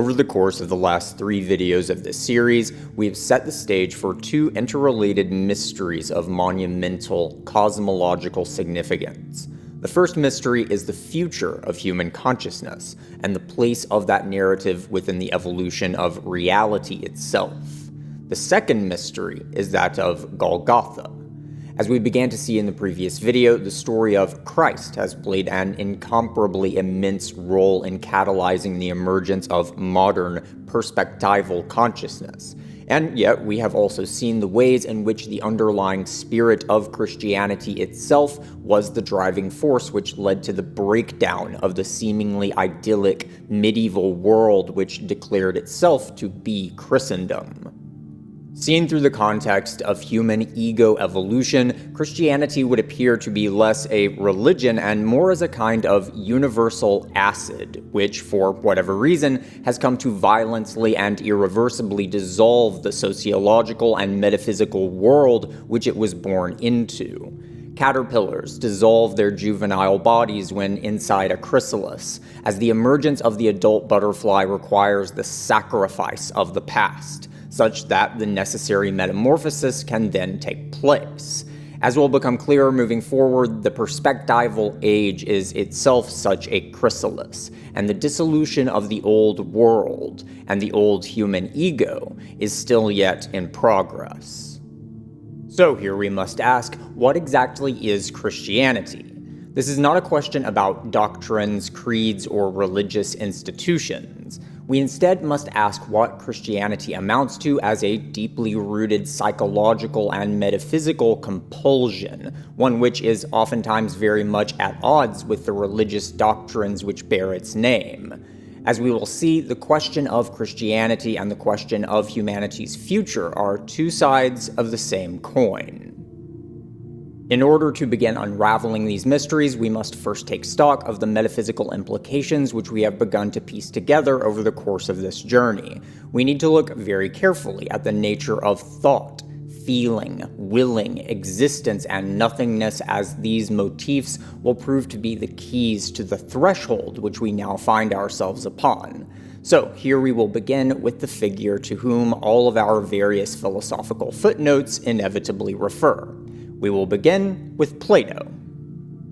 Over the course of the last 3 videos of this series, we have set the stage for 2 interrelated mysteries of monumental cosmological significance. The first mystery is the future of human consciousness, and the place of that narrative within the evolution of reality itself. The second mystery is that of Golgotha. As we began to see in the previous video, the story of Christ has played an incomparably immense role in catalyzing the emergence of modern perspectival consciousness. And yet, we have also seen the ways in which the underlying spirit of Christianity itself was the driving force which led to the breakdown of the seemingly idyllic medieval world which declared itself to be Christendom. Seen through the context of human ego evolution, Christianity would appear to be less a religion and more as a kind of universal acid, which, for whatever reason, has come to violently and irreversibly dissolve the sociological and metaphysical world which it was born into. Caterpillars dissolve their juvenile bodies when inside a chrysalis, as the emergence of the adult butterfly requires the sacrifice of the past, such that the necessary metamorphosis can then take place. As will become clearer moving forward, the perspectival age is itself such a chrysalis, and the dissolution of the old world and the old human ego is still yet in progress. So here we must ask, what exactly is Christianity? This is not a question about doctrines, creeds, or religious institutions. We instead must ask what Christianity amounts to as a deeply rooted psychological and metaphysical compulsion, one which is oftentimes very much at odds with the religious doctrines which bear its name. As we will see, the question of Christianity and the question of humanity's future are 2 sides of the same coin. In order to begin unraveling these mysteries, we must first take stock of the metaphysical implications which we have begun to piece together over the course of this journey. We need to look very carefully at the nature of thought, feeling, willing, existence, and nothingness, as these motifs will prove to be the keys to the threshold which we now find ourselves upon. So here we will begin with the figure to whom all of our various philosophical footnotes inevitably refer. We will begin with Plato.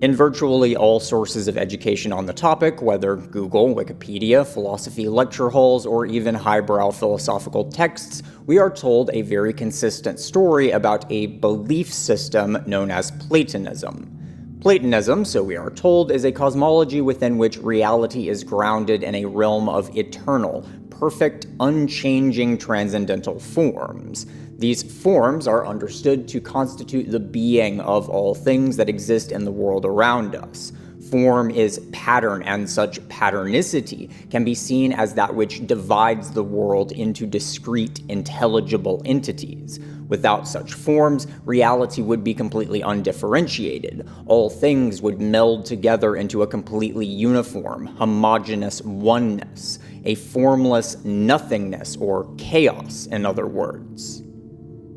In virtually all sources of education on the topic, whether Google, Wikipedia, philosophy lecture halls, or even highbrow philosophical texts, we are told a very consistent story about a belief system known as Platonism. Platonism, so we are told, is a cosmology within which reality is grounded in a realm of eternal, perfect, unchanging transcendental forms. These forms are understood to constitute the being of all things that exist in the world around us. Form is pattern, and such patternicity can be seen as that which divides the world into discrete, intelligible entities. Without such forms, reality would be completely undifferentiated. All things would meld together into a completely uniform, homogeneous oneness, a formless nothingness, or chaos, in other words.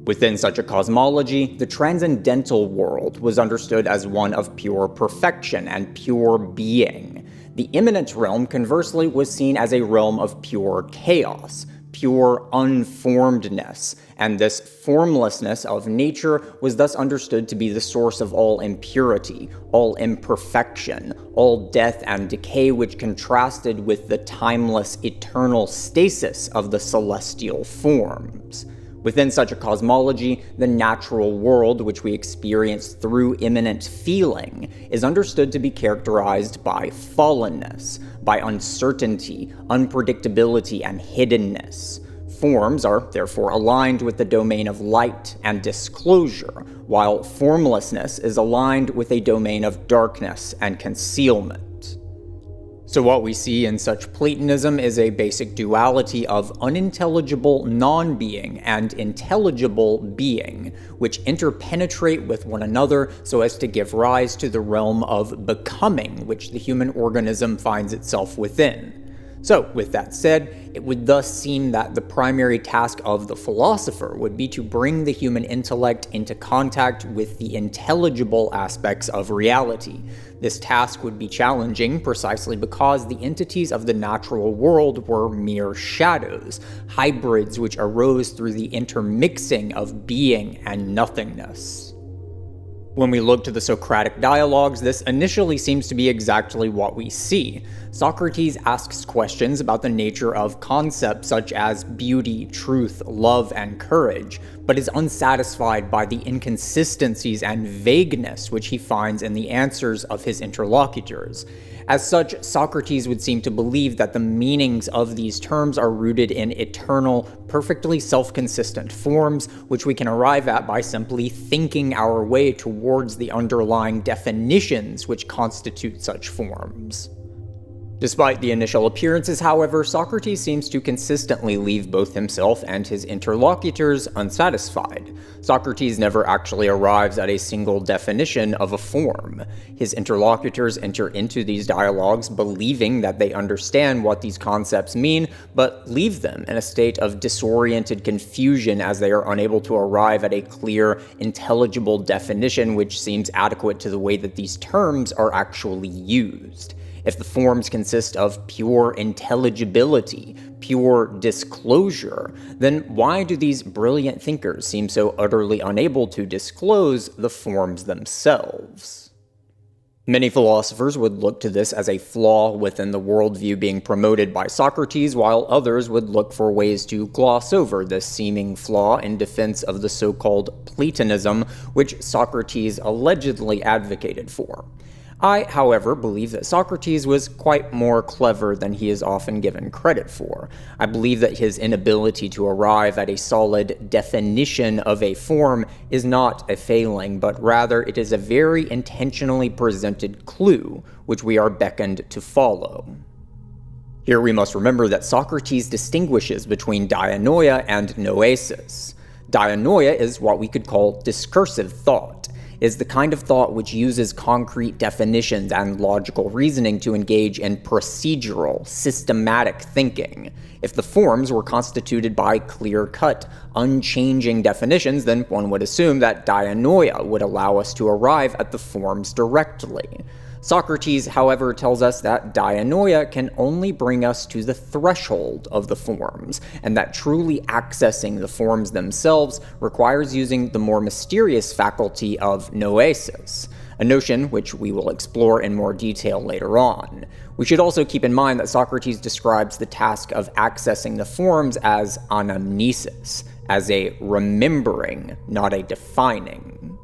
Within such a cosmology, the transcendental world was understood as one of pure perfection and pure being. The immanent realm, conversely, was seen as a realm of pure chaos, pure unformedness, and this formlessness of nature was thus understood to be the source of all impurity, all imperfection, all death and decay, which contrasted with the timeless, eternal stasis of the celestial forms. Within such a cosmology, the natural world, which we experience through immanent feeling, is understood to be characterized by fallenness, by uncertainty, unpredictability, and hiddenness. Forms are therefore aligned with the domain of light and disclosure, while formlessness is aligned with a domain of darkness and concealment. So what we see in such Platonism is a basic duality of unintelligible non-being and intelligible being, which interpenetrate with one another so as to give rise to the realm of becoming, which the human organism finds itself within. So, with that said, it would thus seem that the primary task of the philosopher would be to bring the human intellect into contact with the intelligible aspects of reality. This task would be challenging precisely because the entities of the natural world were mere shadows, hybrids which arose through the intermixing of being and nothingness. When we look to the Socratic dialogues, this initially seems to be exactly what we see. Socrates asks questions about the nature of concepts such as beauty, truth, love, and courage, but is unsatisfied by the inconsistencies and vagueness which he finds in the answers of his interlocutors. As such, Socrates would seem to believe that the meanings of these terms are rooted in eternal, perfectly self-consistent forms, which we can arrive at by simply thinking our way towards the underlying definitions which constitute such forms. Despite the initial appearances, however, Socrates seems to consistently leave both himself and his interlocutors unsatisfied. Socrates never actually arrives at a single definition of a form. His interlocutors enter into these dialogues believing that they understand what these concepts mean, but leave them in a state of disoriented confusion as they are unable to arrive at a clear, intelligible definition which seems adequate to the way that these terms are actually used. If the forms consist of pure intelligibility, pure disclosure, then why do these brilliant thinkers seem so utterly unable to disclose the forms themselves? Many philosophers would look to this as a flaw within the worldview being promoted by Socrates, while others would look for ways to gloss over this seeming flaw in defense of the so-called Platonism, which Socrates allegedly advocated for. I, however, believe that Socrates was quite more clever than he is often given credit for. I believe that his inability to arrive at a solid definition of a form is not a failing, but rather it is a very intentionally presented clue, which we are beckoned to follow. Here we must remember that Socrates distinguishes between dianoia and noesis. Dianoia is what we could call discursive thought. Is the kind of thought which uses concrete definitions and logical reasoning to engage in procedural, systematic thinking. If the forms were constituted by clear-cut, unchanging definitions, then one would assume that dianoia would allow us to arrive at the forms directly. Socrates, however, tells us that dianoia can only bring us to the threshold of the forms, and that truly accessing the forms themselves requires using the more mysterious faculty of noesis, a notion which we will explore in more detail later on. We should also keep in mind that Socrates describes the task of accessing the forms as anamnesis, as a remembering, not a defining.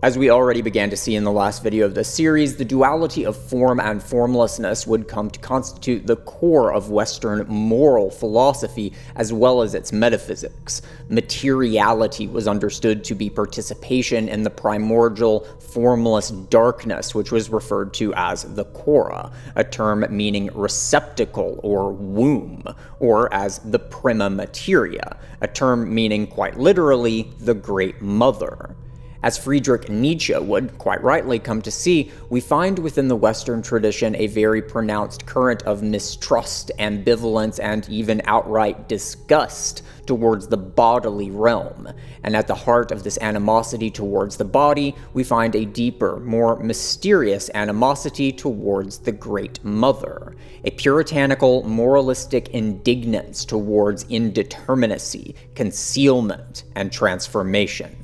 As we already began to see in the last video of this series, the duality of form and formlessness would come to constitute the core of Western moral philosophy as well as its metaphysics. Materiality was understood to be participation in the primordial, formless darkness, which was referred to as the chora, a term meaning receptacle or womb, or as the prima materia, a term meaning quite literally the Great Mother. As Friedrich Nietzsche would quite rightly come to see, we find within the Western tradition a very pronounced current of mistrust, ambivalence, and even outright disgust towards the bodily realm. And at the heart of this animosity towards the body, we find a deeper, more mysterious animosity towards the Great Mother, a puritanical, moralistic indignance towards indeterminacy, concealment, and transformation.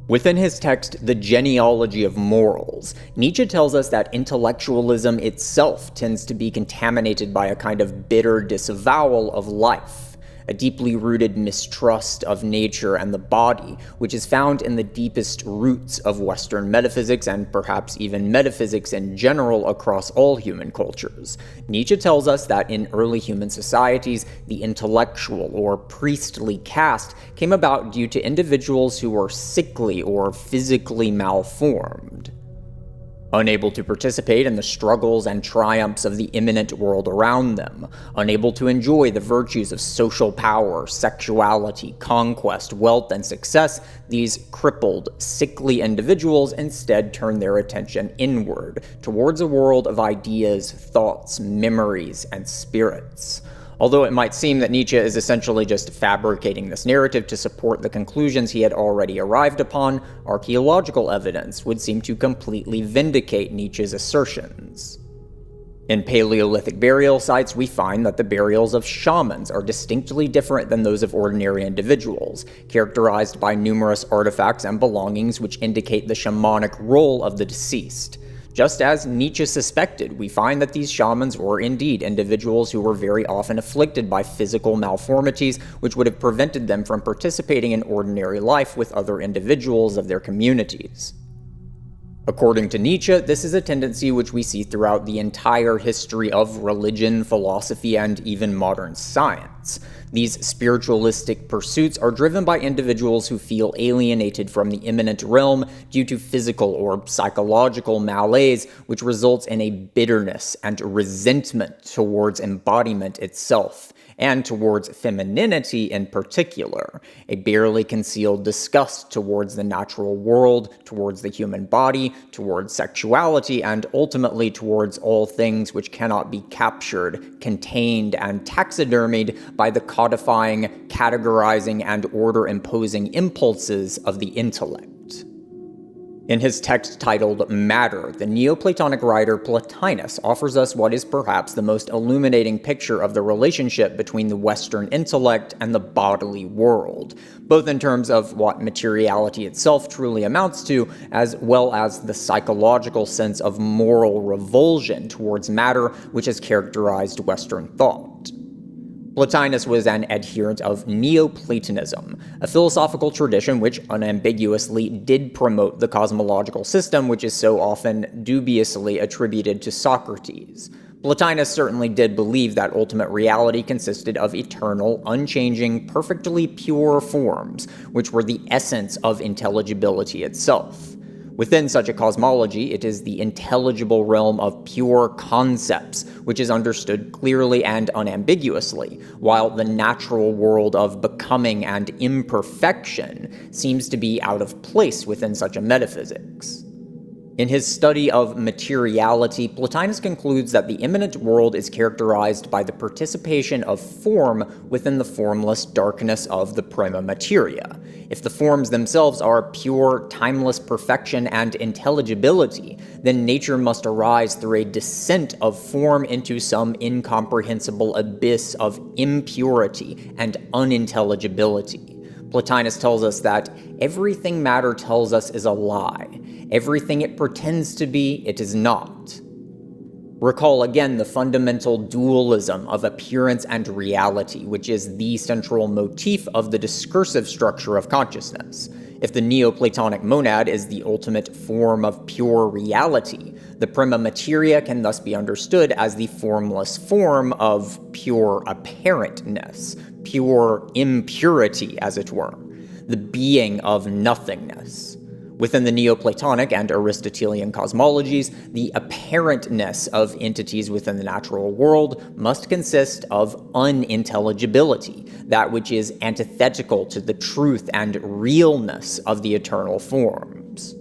Within his text, The Genealogy of Morals, Nietzsche tells us that intellectualism itself tends to be contaminated by a kind of bitter disavowal of life, a deeply rooted mistrust of nature and the body, which is found in the deepest roots of Western metaphysics and perhaps even metaphysics in general across all human cultures. Nietzsche tells us that in early human societies, the intellectual or priestly caste came about due to individuals who were sickly or physically malformed. Unable to participate in the struggles and triumphs of the imminent world around them, unable to enjoy the virtues of social power, sexuality, conquest, wealth, and success, these crippled, sickly individuals instead turn their attention inward, towards a world of ideas, thoughts, memories, and spirits. Although it might seem that Nietzsche is essentially just fabricating this narrative to support the conclusions he had already arrived upon, archaeological evidence would seem to completely vindicate Nietzsche's assertions. In Paleolithic burial sites, we find that the burials of shamans are distinctly different than those of ordinary individuals, characterized by numerous artifacts and belongings which indicate the shamanic role of the deceased. Just as Nietzsche suspected, we find that these shamans were indeed individuals who were very often afflicted by physical malformities which would have prevented them from participating in ordinary life with other individuals of their communities. According to Nietzsche, this is a tendency which we see throughout the entire history of religion, philosophy, and even modern science. These spiritualistic pursuits are driven by individuals who feel alienated from the immanent realm due to physical or psychological malaise, which results in a bitterness and resentment towards embodiment itself, and towards femininity in particular, a barely concealed disgust towards the natural world, towards the human body, towards sexuality, and ultimately towards all things which cannot be captured, contained, and taxidermied by the codifying, categorizing, and order-imposing impulses of the intellect. In his text titled Matter, the Neoplatonic writer Plotinus offers us what is perhaps the most illuminating picture of the relationship between the Western intellect and the bodily world, both in terms of what materiality itself truly amounts to, as well as the psychological sense of moral revulsion towards matter which has characterized Western thought. Plotinus was an adherent of Neoplatonism, a philosophical tradition which unambiguously did promote the cosmological system which is so often dubiously attributed to Socrates. Plotinus certainly did believe that ultimate reality consisted of eternal, unchanging, perfectly pure forms, which were the essence of intelligibility itself. Within such a cosmology, it is the intelligible realm of pure concepts, which is understood clearly and unambiguously, while the natural world of becoming and imperfection seems to be out of place within such a metaphysics. In his study of materiality, Plotinus concludes that the immanent world is characterized by the participation of form within the formless darkness of the prima materia. If the forms themselves are pure, timeless perfection and intelligibility, then nature must arise through a descent of form into some incomprehensible abyss of impurity and unintelligibility. Plotinus tells us that everything matter tells us is a lie. Everything it pretends to be, it is not. Recall again the fundamental dualism of appearance and reality, which is the central motif of the discursive structure of consciousness. If the Neoplatonic monad is the ultimate form of pure reality, the prima materia can thus be understood as the formless form of pure apparentness, pure impurity, as it were, the being of nothingness. Within the Neoplatonic and Aristotelian cosmologies, the apparentness of entities within the natural world must consist of unintelligibility, that which is antithetical to the truth and realness of the eternal forms.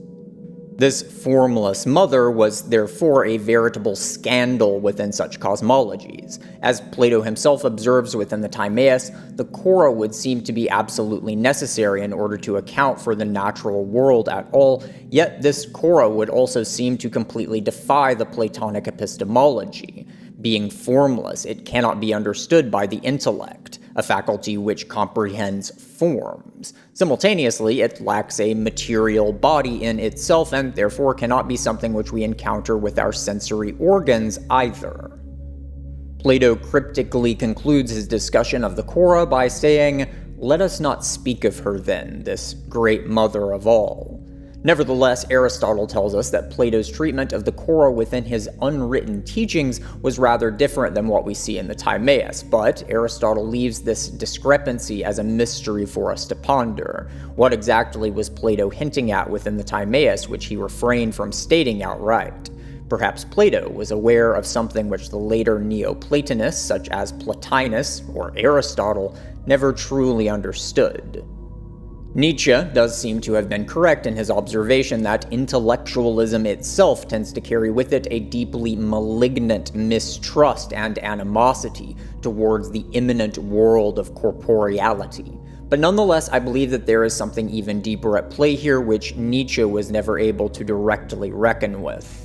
This formless mother was therefore a veritable scandal within such cosmologies. As Plato himself observes within the Timaeus, the chora would seem to be absolutely necessary in order to account for the natural world at all, yet this chora would also seem to completely defy the Platonic epistemology. Being formless, it cannot be understood by the intellect, a faculty which comprehends forms. Simultaneously, it lacks a material body in itself and therefore cannot be something which we encounter with our sensory organs either. Plato cryptically concludes his discussion of the chora by saying, "Let us not speak of her then, this great mother of all." Nevertheless, Aristotle tells us that Plato's treatment of the chora within his unwritten teachings was rather different than what we see in the Timaeus, but Aristotle leaves this discrepancy as a mystery for us to ponder. What exactly was Plato hinting at within the Timaeus which he refrained from stating outright? Perhaps Plato was aware of something which the later Neoplatonists, such as Plotinus or Aristotle, never truly understood. Nietzsche does seem to have been correct in his observation that intellectualism itself tends to carry with it a deeply malignant mistrust and animosity towards the immanent world of corporeality. But nonetheless, I believe that there is something even deeper at play here which Nietzsche was never able to directly reckon with.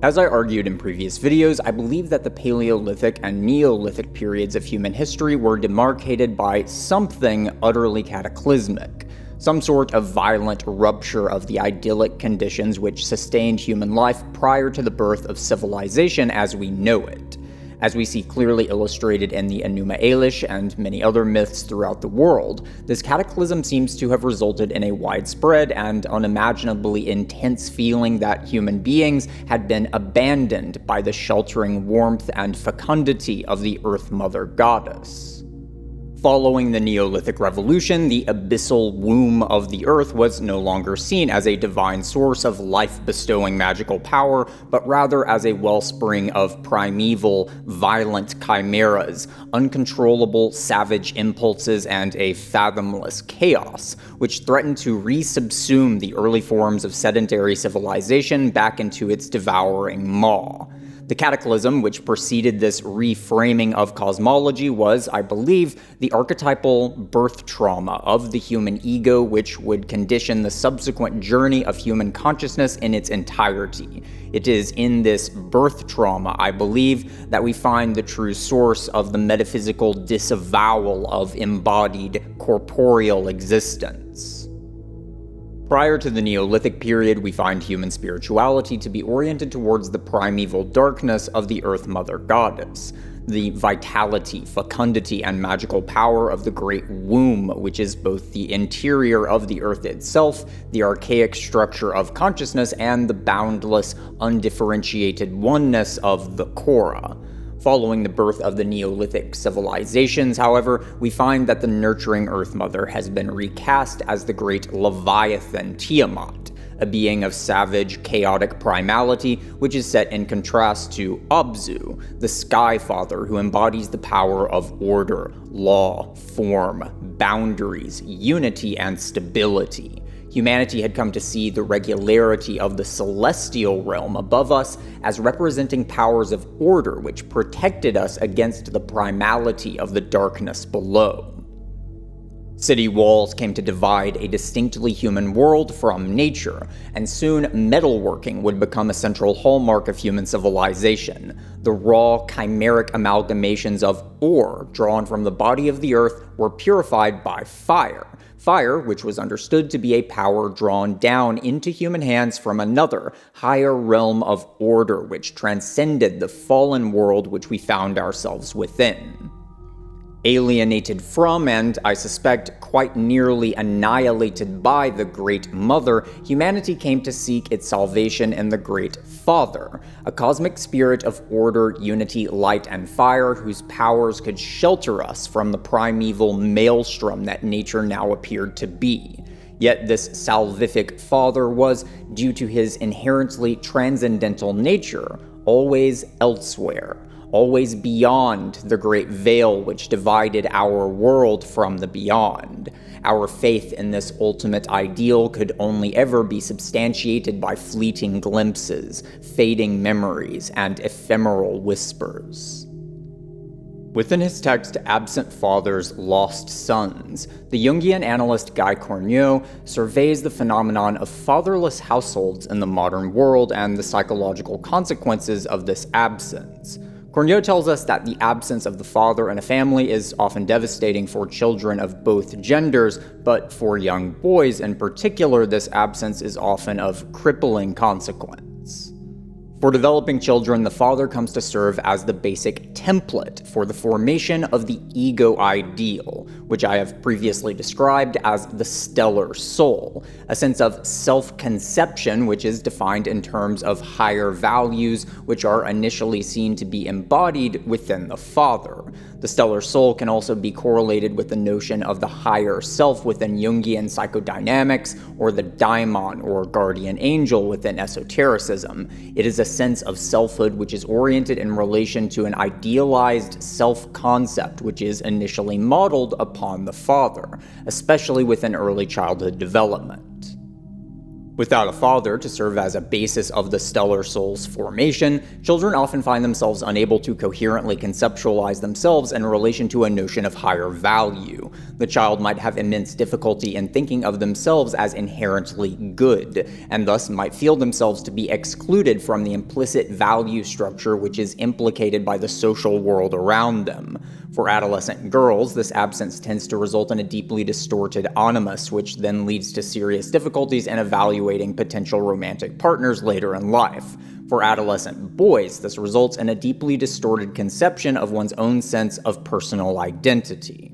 As I argued in previous videos, I believe that the Paleolithic and Neolithic periods of human history were demarcated by something utterly cataclysmic, some sort of violent rupture of the idyllic conditions which sustained human life prior to the birth of civilization as we know it. As we see clearly illustrated in the Enuma Elish and many other myths throughout the world, this cataclysm seems to have resulted in a widespread and unimaginably intense feeling that human beings had been abandoned by the sheltering warmth and fecundity of the Earth Mother Goddess. Following the Neolithic Revolution, the abyssal womb of the Earth was no longer seen as a divine source of life-bestowing magical power, but rather as a wellspring of primeval, violent chimeras, uncontrollable savage impulses, and a fathomless chaos, which threatened to resubsume the early forms of sedentary civilization back into its devouring maw. The cataclysm which preceded this reframing of cosmology was, I believe, the archetypal birth trauma of the human ego, which would condition the subsequent journey of human consciousness in its entirety. It is in this birth trauma, I believe, that we find the true source of the metaphysical disavowal of embodied corporeal existence. Prior to the Neolithic period, we find human spirituality to be oriented towards the primeval darkness of the Earth Mother Goddess, the vitality, fecundity, and magical power of the Great Womb, which is both the interior of the Earth itself, the archaic structure of consciousness, and the boundless, undifferentiated oneness of the Kora. Following the birth of the Neolithic civilizations, however, we find that the nurturing Earth Mother has been recast as the great Leviathan Tiamat, a being of savage, chaotic primality, which is set in contrast to Abzu, the Sky Father who embodies the power of order, law, form, boundaries, unity, and stability. Humanity had come to see the regularity of the celestial realm above us as representing powers of order which protected us against the primality of the darkness below. City walls came to divide a distinctly human world from nature, and soon metalworking would become a central hallmark of human civilization. The raw, chimeric amalgamations of ore drawn from the body of the earth were purified by fire. Fire, which was understood to be a power drawn down into human hands from another, higher realm of order which transcended the fallen world which we found ourselves within. Alienated from, and I suspect quite nearly annihilated by the Great Mother, humanity came to seek its salvation in the Great Father, a cosmic spirit of order, unity, light, and fire whose powers could shelter us from the primeval maelstrom that nature now appeared to be. Yet this salvific Father was, due to his inherently transcendental nature, always elsewhere. Always beyond the great veil which divided our world from the beyond. Our faith in this ultimate ideal could only ever be substantiated by fleeting glimpses, fading memories, and ephemeral whispers. Within his text, Absent Fathers, Lost Sons, the Jungian analyst Guy Corneau surveys the phenomenon of fatherless households in the modern world and the psychological consequences of this absence. Corneau tells us that the absence of the father in a family is often devastating for children of both genders, but for young boys in particular, this absence is often of crippling consequence. For developing children, the father comes to serve as the basic template for the formation of the ego ideal, which I have previously described as the stellar soul, a sense of self-conception which is defined in terms of higher values which are initially seen to be embodied within the father. The stellar soul can also be correlated with the notion of the higher self within Jungian psychodynamics, or the daimon, or guardian angel, within esotericism. It is a sense of selfhood which is oriented in relation to an idealized self-concept which is initially modeled upon the father, especially within early childhood development. Without a father to serve as a basis of the stellar soul's formation, children often find themselves unable to coherently conceptualize themselves in relation to a notion of higher value. The child might have immense difficulty in thinking of themselves as inherently good, and thus might feel themselves to be excluded from the implicit value structure which is implicated by the social world around them. For adolescent girls, this absence tends to result in a deeply distorted animus, which then leads to serious difficulties in evaluating potential romantic partners later in life. For adolescent boys, this results in a deeply distorted conception of one's own sense of personal identity.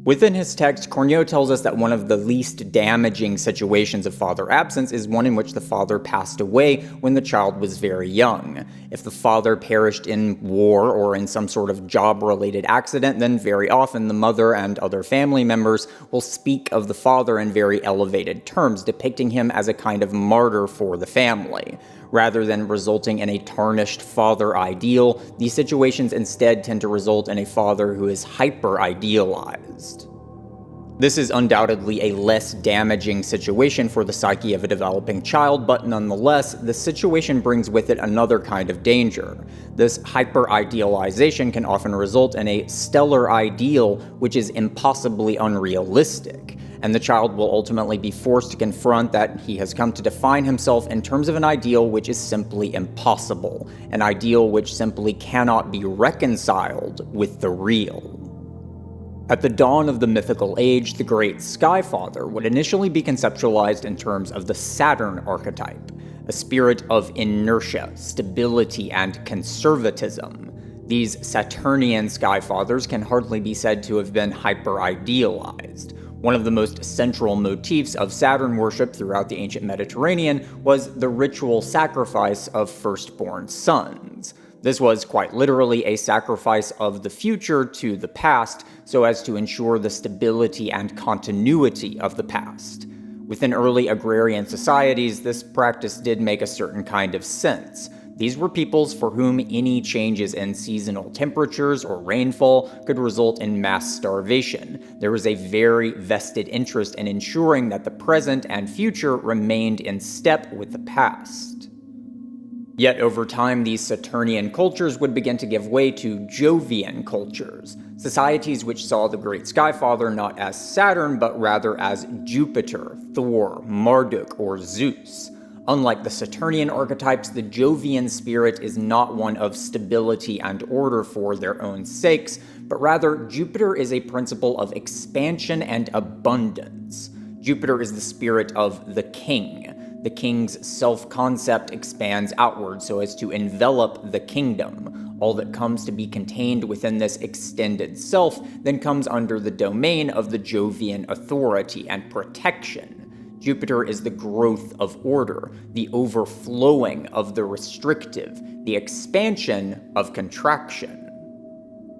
Within his text, Corneau tells us that one of the least damaging situations of father absence is one in which the father passed away when the child was very young. If the father perished in war or in some sort of job-related accident, then very often the mother and other family members will speak of the father in very elevated terms, depicting him as a kind of martyr for the family. Rather than resulting in a tarnished father ideal, these situations instead tend to result in a father who is hyper-idealized. This is undoubtedly a less damaging situation for the psyche of a developing child, but nonetheless, the situation brings with it another kind of danger. This hyper-idealization can often result in a stellar ideal which is impossibly unrealistic, and the child will ultimately be forced to confront that he has come to define himself in terms of an ideal which is simply impossible, an ideal which simply cannot be reconciled with the real. At the dawn of the mythical age, the great Skyfather would initially be conceptualized in terms of the Saturn archetype, a spirit of inertia, stability, and conservatism. These Saturnian Skyfathers can hardly be said to have been hyper-idealized. One of the most central motifs of Saturn worship throughout the ancient Mediterranean was the ritual sacrifice of firstborn sons. This was quite literally a sacrifice of the future to the past, so as to ensure the stability and continuity of the past. Within early agrarian societies, this practice did make a certain kind of sense. These were peoples for whom any changes in seasonal temperatures or rainfall could result in mass starvation. There was a very vested interest in ensuring that the present and future remained in step with the past. Yet over time, these Saturnian cultures would begin to give way to Jovian cultures, societies which saw the great Skyfather not as Saturn, but rather as Jupiter, Thor, Marduk, or Zeus. Unlike the Saturnian archetypes, the Jovian spirit is not one of stability and order for their own sakes, but rather Jupiter is a principle of expansion and abundance. Jupiter is the spirit of the king. The king's self-concept expands outward so as to envelop the kingdom. All that comes to be contained within this extended self then comes under the domain of the Jovian authority and protection. Jupiter is the growth of order, the overflowing of the restrictive, the expansion of contraction.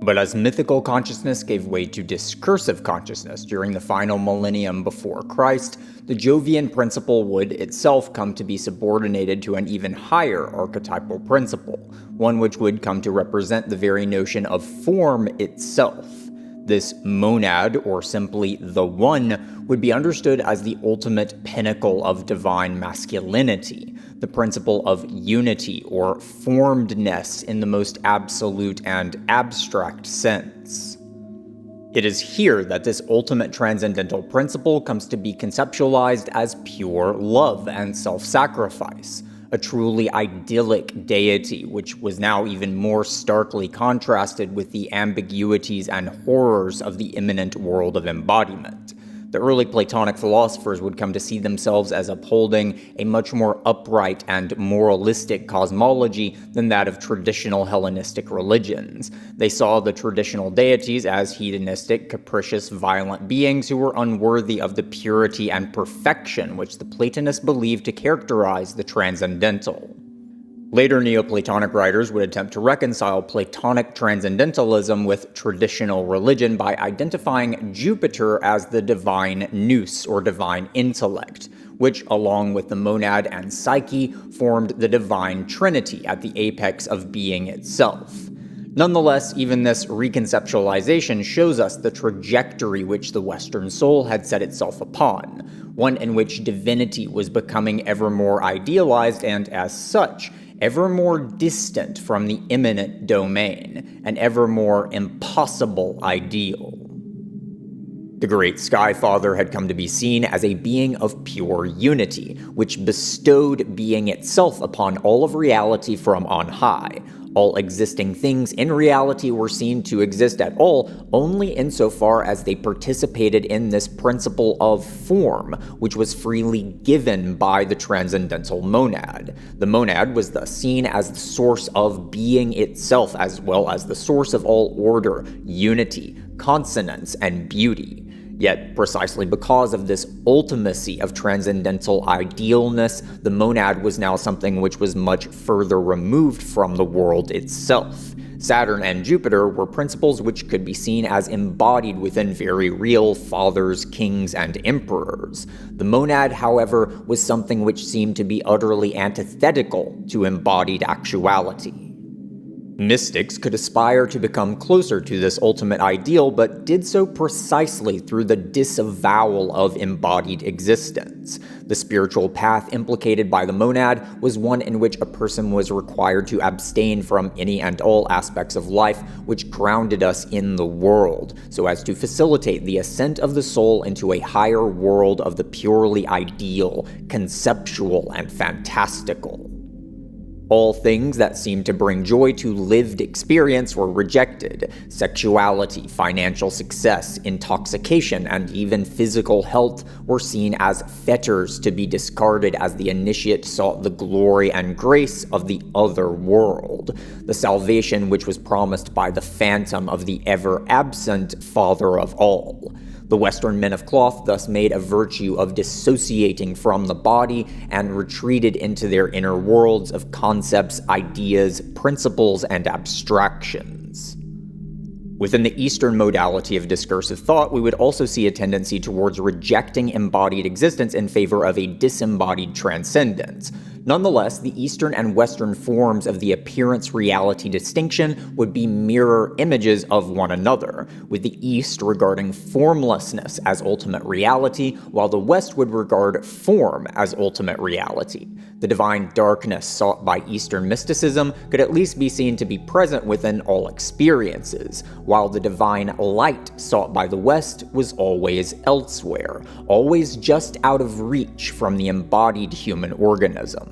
But as mythical consciousness gave way to discursive consciousness during the final millennium before Christ, the Jovian principle would itself come to be subordinated to an even higher archetypal principle, one which would come to represent the very notion of form itself. This monad, or simply the One, would be understood as the ultimate pinnacle of divine masculinity, the principle of unity or formedness in the most absolute and abstract sense. It is here that this ultimate transcendental principle comes to be conceptualized as pure love and self-sacrifice, a truly idyllic deity, which was now even more starkly contrasted with the ambiguities and horrors of the immanent world of embodiment. The early Platonic philosophers would come to see themselves as upholding a much more upright and moralistic cosmology than that of traditional Hellenistic religions. They saw the traditional deities as hedonistic, capricious, violent beings who were unworthy of the purity and perfection which the Platonists believed to characterize the transcendental. Later Neoplatonic writers would attempt to reconcile Platonic transcendentalism with traditional religion by identifying Jupiter as the divine nous, or divine intellect, which, along with the monad and psyche, formed the divine trinity at the apex of being itself. Nonetheless, even this reconceptualization shows us the trajectory which the Western soul had set itself upon, one in which divinity was becoming ever more idealized and, as such, ever more distant from the immanent domain, an ever more impossible ideal. The great Sky Father had come to be seen as a being of pure unity, which bestowed being itself upon all of reality from on high. All existing things in reality were seen to exist at all only insofar as they participated in this principle of form, which was freely given by the transcendental monad. The monad was thus seen as the source of being itself, as well as the source of all order, unity, consonance, and beauty. Yet, precisely because of this ultimacy of transcendental idealness, the monad was now something which was much further removed from the world itself. Saturn and Jupiter were principles which could be seen as embodied within very real fathers, kings, and emperors. The monad, however, was something which seemed to be utterly antithetical to embodied actuality. Mystics could aspire to become closer to this ultimate ideal, but did so precisely through the disavowal of embodied existence. The spiritual path implicated by the monad was one in which a person was required to abstain from any and all aspects of life which grounded us in the world, so as to facilitate the ascent of the soul into a higher world of the purely ideal, conceptual, and fantastical. All things that seemed to bring joy to lived experience were rejected. Sexuality, financial success, intoxication, and even physical health were seen as fetters to be discarded as the initiate sought the glory and grace of the other world, the salvation which was promised by the phantom of the ever-absent Father of all. The Western men of cloth thus made a virtue of dissociating from the body and retreated into their inner worlds of concepts, ideas, principles, and abstractions. Within the Eastern modality of discursive thought, we would also see a tendency towards rejecting embodied existence in favor of a disembodied transcendence. Nonetheless, the Eastern and Western forms of the appearance-reality distinction would be mirror images of one another, with the East regarding formlessness as ultimate reality, while the West would regard form as ultimate reality. The divine darkness sought by Eastern mysticism could at least be seen to be present within all experiences, while the divine light sought by the West was always elsewhere, always just out of reach from the embodied human organism.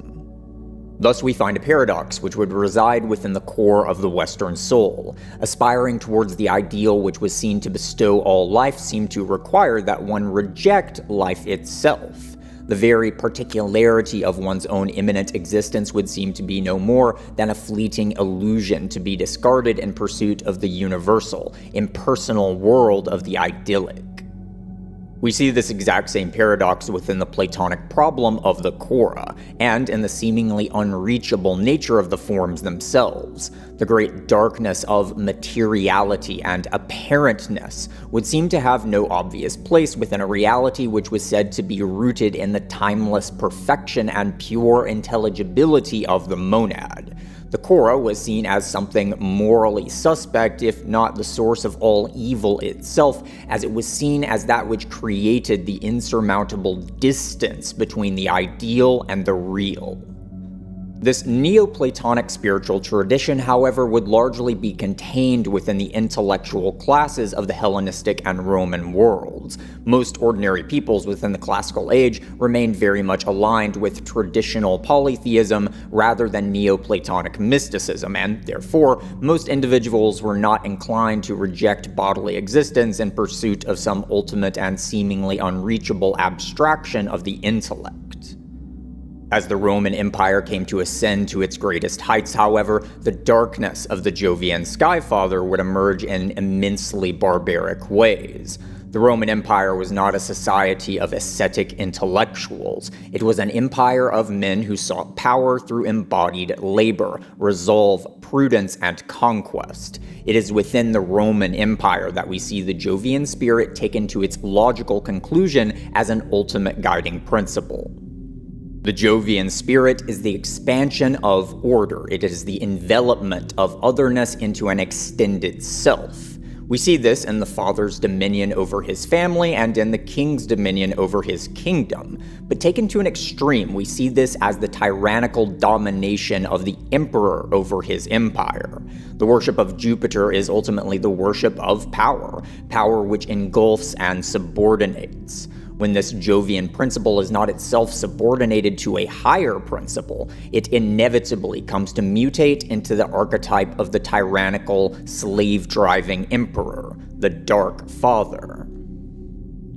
Thus we find a paradox which would reside within the core of the Western soul. Aspiring towards the ideal which was seen to bestow all life seemed to require that one reject life itself. The very particularity of one's own immanent existence would seem to be no more than a fleeting illusion to be discarded in pursuit of the universal, impersonal world of the idyllic. We see this exact same paradox within the Platonic problem of the chora, and in the seemingly unreachable nature of the forms themselves. The great darkness of materiality and apparentness would seem to have no obvious place within a reality which was said to be rooted in the timeless perfection and pure intelligibility of the monad. The chora was seen as something morally suspect, if not the source of all evil itself, as it was seen as that which created the insurmountable distance between the ideal and the real. This Neoplatonic spiritual tradition, however, would largely be contained within the intellectual classes of the Hellenistic and Roman worlds. Most ordinary peoples within the classical age remained very much aligned with traditional polytheism rather than Neoplatonic mysticism, and therefore, most individuals were not inclined to reject bodily existence in pursuit of some ultimate and seemingly unreachable abstraction of the intellect. As the Roman Empire came to ascend to its greatest heights, however, the darkness of the Jovian Sky Father would emerge in immensely barbaric ways. The Roman Empire was not a society of ascetic intellectuals. It was an empire of men who sought power through embodied labor, resolve, prudence, and conquest. It is within the Roman Empire that we see the Jovian spirit taken to its logical conclusion as an ultimate guiding principle. The Jovian spirit is the expansion of order. It is the envelopment of otherness into an extended self. We see this in the father's dominion over his family and in the king's dominion over his kingdom. But taken to an extreme, we see this as the tyrannical domination of the emperor over his empire. The worship of Jupiter is ultimately the worship of power, power which engulfs and subordinates. When this Jovian principle is not itself subordinated to a higher principle, it inevitably comes to mutate into the archetype of the tyrannical, slave-driving emperor, the Dark Father.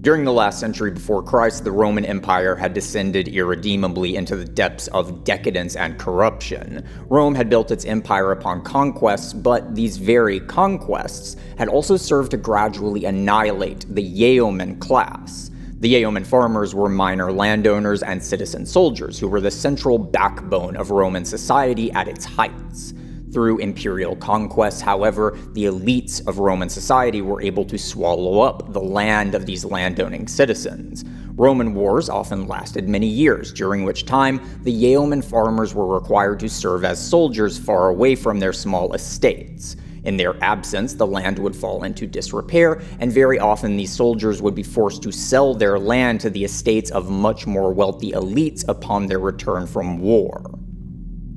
During the last century before Christ, the Roman Empire had descended irredeemably into the depths of decadence and corruption. Rome had built its empire upon conquests, but these very conquests had also served to gradually annihilate the yeoman class. The yeoman farmers were minor landowners and citizen soldiers who were the central backbone of Roman society at its heights. Through imperial conquests, however, the elites of Roman society were able to swallow up the land of these landowning citizens. Roman wars often lasted many years, during which time the yeoman farmers were required to serve as soldiers far away from their small estates. In their absence, the land would fall into disrepair, and very often these soldiers would be forced to sell their land to the estates of much more wealthy elites upon their return from war.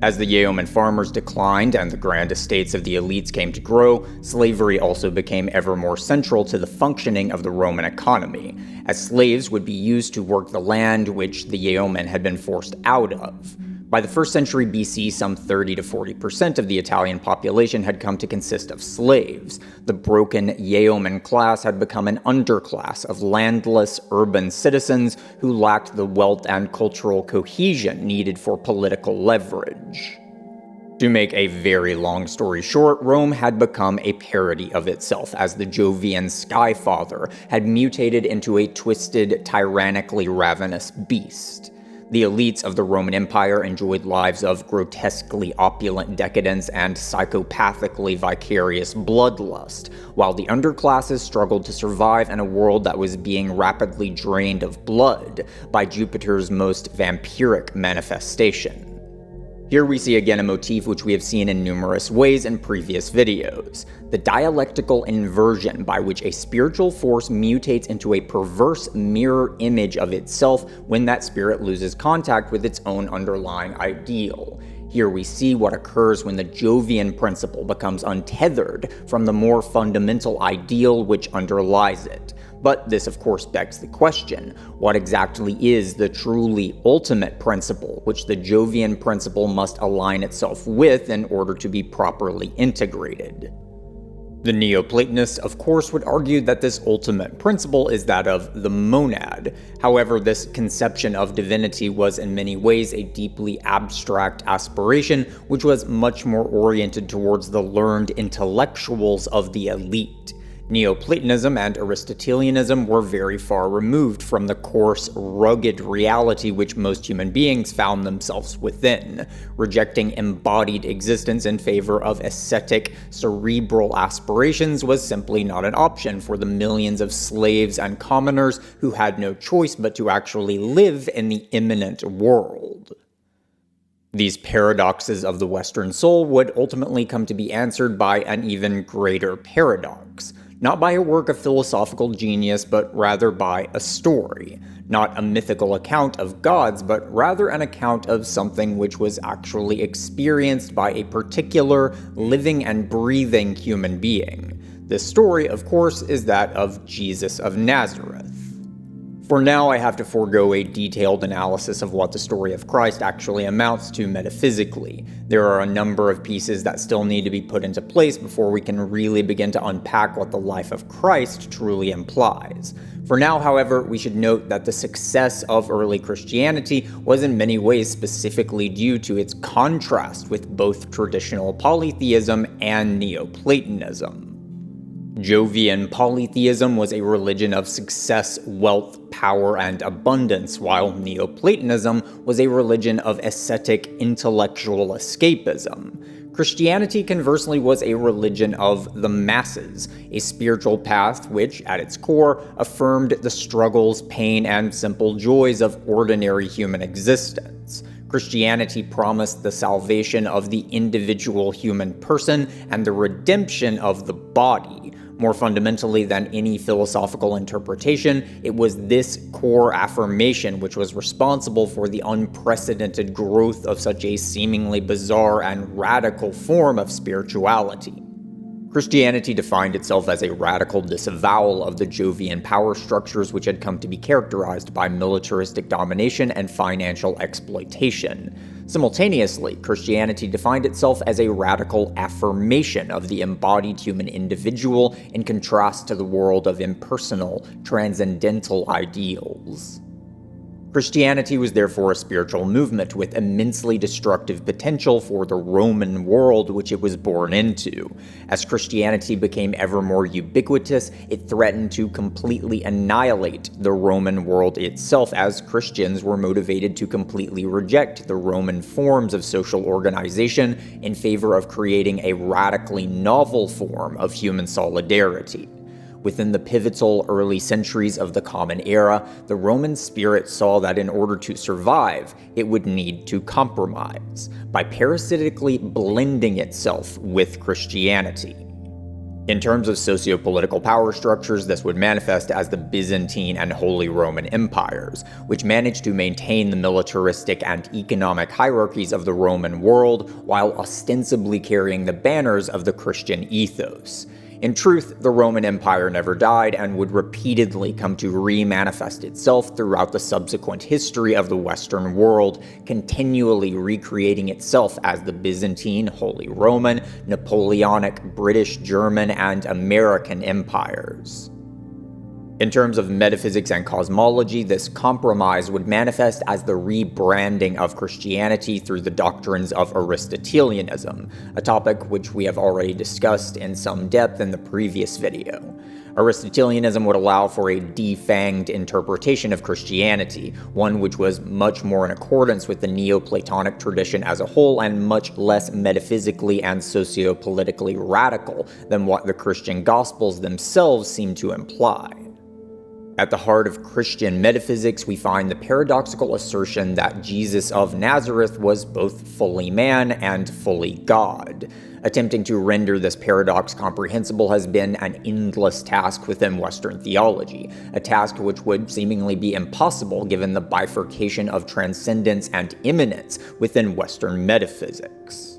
As the yeoman farmers declined and the grand estates of the elites came to grow, slavery also became ever more central to the functioning of the Roman economy, as slaves would be used to work the land which the yeomen had been forced out of. By the 1st century BC, some 30 to 40% of the Italian population had come to consist of slaves. The broken yeoman class had become an underclass of landless urban citizens who lacked the wealth and cultural cohesion needed for political leverage. To make a very long story short, Rome had become a parody of itself, as the Jovian Skyfather had mutated into a twisted, tyrannically ravenous beast. The elites of the Roman Empire enjoyed lives of grotesquely opulent decadence and psychopathically vicarious bloodlust, while the underclasses struggled to survive in a world that was being rapidly drained of blood by Jupiter's most vampiric manifestation. Here we see again a motif which we have seen in numerous ways in previous videos: the dialectical inversion by which a spiritual force mutates into a perverse mirror image of itself when that spirit loses contact with its own underlying ideal. Here we see what occurs when the Jovian principle becomes untethered from the more fundamental ideal which underlies it. But this of course begs the question, what exactly is the truly ultimate principle which the Jovian principle must align itself with in order to be properly integrated? The Neoplatonists, of course, would argue that this ultimate principle is that of the monad. However, this conception of divinity was in many ways a deeply abstract aspiration, which was much more oriented towards the learned intellectuals of the elite. Neoplatonism and Aristotelianism were very far removed from the coarse, rugged reality which most human beings found themselves within. Rejecting embodied existence in favor of ascetic, cerebral aspirations was simply not an option for the millions of slaves and commoners who had no choice but to actually live in the immanent world. These paradoxes of the Western soul would ultimately come to be answered by an even greater paradox. Not by a work of philosophical genius, but rather by a story. Not a mythical account of gods, but rather an account of something which was actually experienced by a particular living and breathing human being. This story, of course, is that of Jesus of Nazareth. For now, I have to forego a detailed analysis of what the story of Christ actually amounts to metaphysically. There are a number of pieces that still need to be put into place before we can really begin to unpack what the life of Christ truly implies. For now, however, we should note that the success of early Christianity was in many ways specifically due to its contrast with both traditional polytheism and Neoplatonism. Jovian polytheism was a religion of success, wealth, power, and abundance, while Neoplatonism was a religion of ascetic intellectual escapism. Christianity, conversely, was a religion of the masses, a spiritual path which, at its core, affirmed the struggles, pain, and simple joys of ordinary human existence. Christianity promised the salvation of the individual human person and the redemption of the body. More fundamentally than any philosophical interpretation, it was this core affirmation which was responsible for the unprecedented growth of such a seemingly bizarre and radical form of spirituality. Christianity defined itself as a radical disavowal of the Jovian power structures which had come to be characterized by militaristic domination and financial exploitation. Simultaneously, Christianity defined itself as a radical affirmation of the embodied human individual in contrast to the world of impersonal, transcendental ideals. Christianity was therefore a spiritual movement with immensely destructive potential for the Roman world which it was born into. As Christianity became ever more ubiquitous, it threatened to completely annihilate the Roman world itself, as Christians were motivated to completely reject the Roman forms of social organization in favor of creating a radically novel form of human solidarity. Within the pivotal early centuries of the Common Era, the Roman spirit saw that in order to survive, it would need to compromise, by parasitically blending itself with Christianity. In terms of socio-political power structures, this would manifest as the Byzantine and Holy Roman Empires, which managed to maintain the militaristic and economic hierarchies of the Roman world while ostensibly carrying the banners of the Christian ethos. In truth, the Roman Empire never died and would repeatedly come to re-manifest itself throughout the subsequent history of the Western world, continually recreating itself as the Byzantine, Holy Roman, Napoleonic, British, German, and American empires. In terms of metaphysics and cosmology, this compromise would manifest as the rebranding of Christianity through the doctrines of Aristotelianism, a topic which we have already discussed in some depth in the previous video. Aristotelianism would allow for a defanged interpretation of Christianity, one which was much more in accordance with the Neoplatonic tradition as a whole and much less metaphysically and socio-politically radical than what the Christian Gospels themselves seem to imply. At the heart of Christian metaphysics, we find the paradoxical assertion that Jesus of Nazareth was both fully man and fully God. Attempting to render this paradox comprehensible has been an endless task within Western theology, a task which would seemingly be impossible given the bifurcation of transcendence and immanence within Western metaphysics.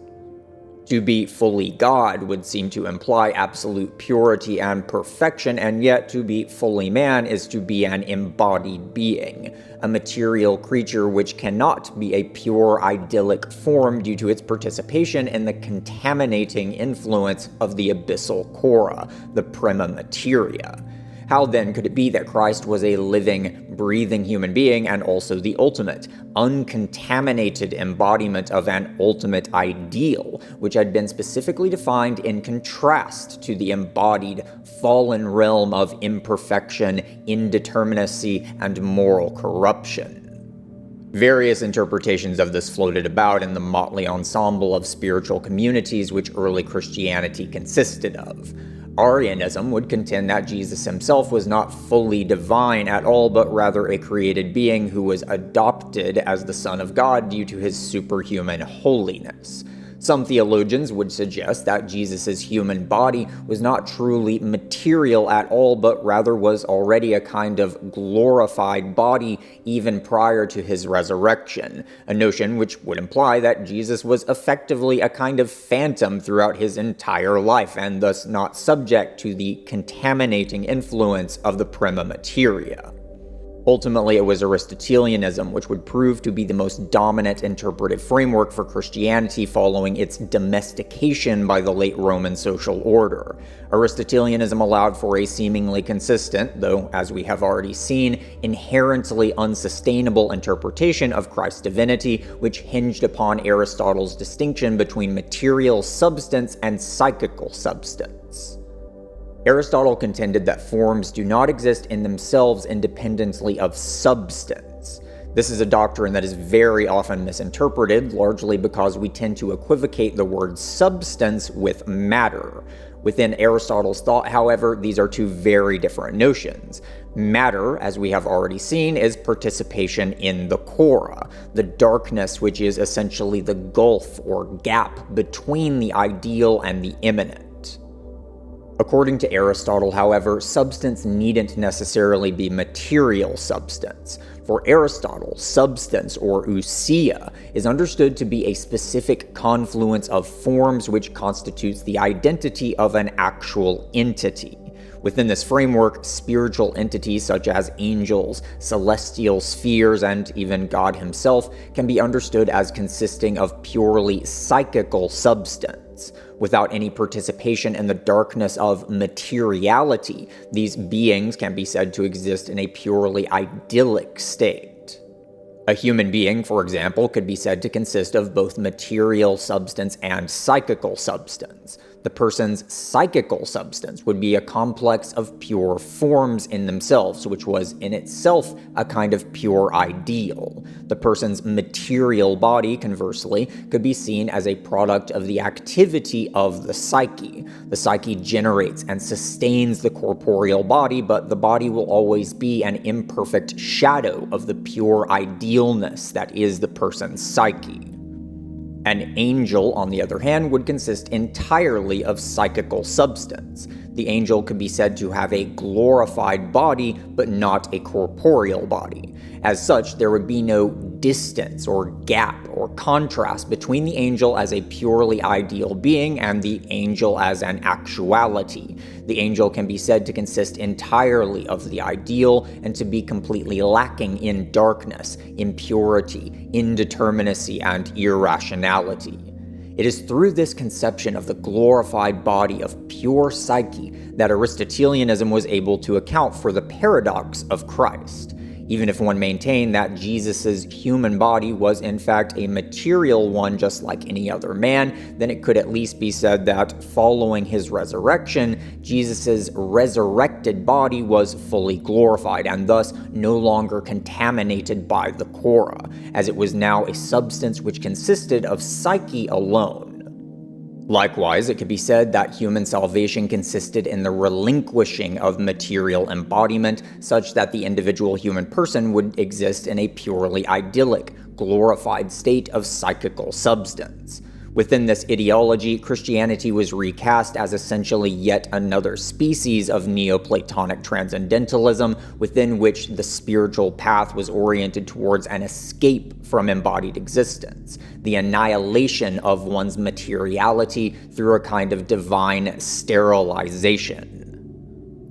To be fully God would seem to imply absolute purity and perfection, and yet to be fully man is to be an embodied being, a material creature which cannot be a pure idyllic form due to its participation in the contaminating influence of the abyssal cora, the prima materia. How then could it be that Christ was a living, breathing human being and also the ultimate, uncontaminated embodiment of an ultimate ideal, which had been specifically defined in contrast to the embodied, fallen realm of imperfection, indeterminacy, and moral corruption? Various interpretations of this floated about in the motley ensemble of spiritual communities which early Christianity consisted of. Arianism would contend that Jesus himself was not fully divine at all, but rather a created being who was adopted as the Son of God due to his superhuman holiness. Some theologians would suggest that Jesus' human body was not truly material at all, but rather was already a kind of glorified body even prior to his resurrection, a notion which would imply that Jesus was effectively a kind of phantom throughout his entire life, and thus not subject to the contaminating influence of the prima materia. Ultimately, it was Aristotelianism which would prove to be the most dominant interpretive framework for Christianity following its domestication by the late Roman social order. Aristotelianism allowed for a seemingly consistent, though as we have already seen, inherently unsustainable interpretation of Christ's divinity, which hinged upon Aristotle's distinction between material substance and psychical substance. Aristotle contended that forms do not exist in themselves independently of substance. This is a doctrine that is very often misinterpreted, largely because we tend to equivocate the word substance with matter. Within Aristotle's thought, however, these are two very different notions. Matter, as we have already seen, is participation in the chora, the darkness which is essentially the gulf or gap between the ideal and the immanent. According to Aristotle, however, substance needn't necessarily be material substance. For Aristotle, substance, or ousia, is understood to be a specific confluence of forms which constitutes the identity of an actual entity. Within this framework, spiritual entities such as angels, celestial spheres, and even God himself can be understood as consisting of purely psychical substance. Without any participation in the darkness of materiality, these beings can be said to exist in a purely idyllic state. A human being, for example, could be said to consist of both material substance and psychical substance. The person's psychical substance would be a complex of pure forms in themselves, which was in itself a kind of pure ideal. The person's material body, conversely, could be seen as a product of the activity of the psyche. The psyche generates and sustains the corporeal body, but the body will always be an imperfect shadow of the pure idealness that is the person's psyche. An angel, on the other hand, would consist entirely of psychical substance. The angel could be said to have a glorified body, but not a corporeal body. As such, there would be no distance or gap or contrast between the angel as a purely ideal being and the angel as an actuality. The angel can be said to consist entirely of the ideal and to be completely lacking in darkness, impurity, indeterminacy, and irrationality. It is through this conception of the glorified body of pure psyche that Aristotelianism was able to account for the paradox of Christ. Even if one maintained that Jesus' human body was in fact a material one just like any other man, then it could at least be said that following his resurrection, Jesus' resurrected body was fully glorified and thus no longer contaminated by the chora, as it was now a substance which consisted of psyche alone. Likewise, it could be said that human salvation consisted in the relinquishing of material embodiment, such that the individual human person would exist in a purely idyllic, glorified state of psychical substance. Within this ideology, Christianity was recast as essentially yet another species of Neoplatonic transcendentalism, within which the spiritual path was oriented towards an escape from embodied existence, the annihilation of one's materiality through a kind of divine sterilization.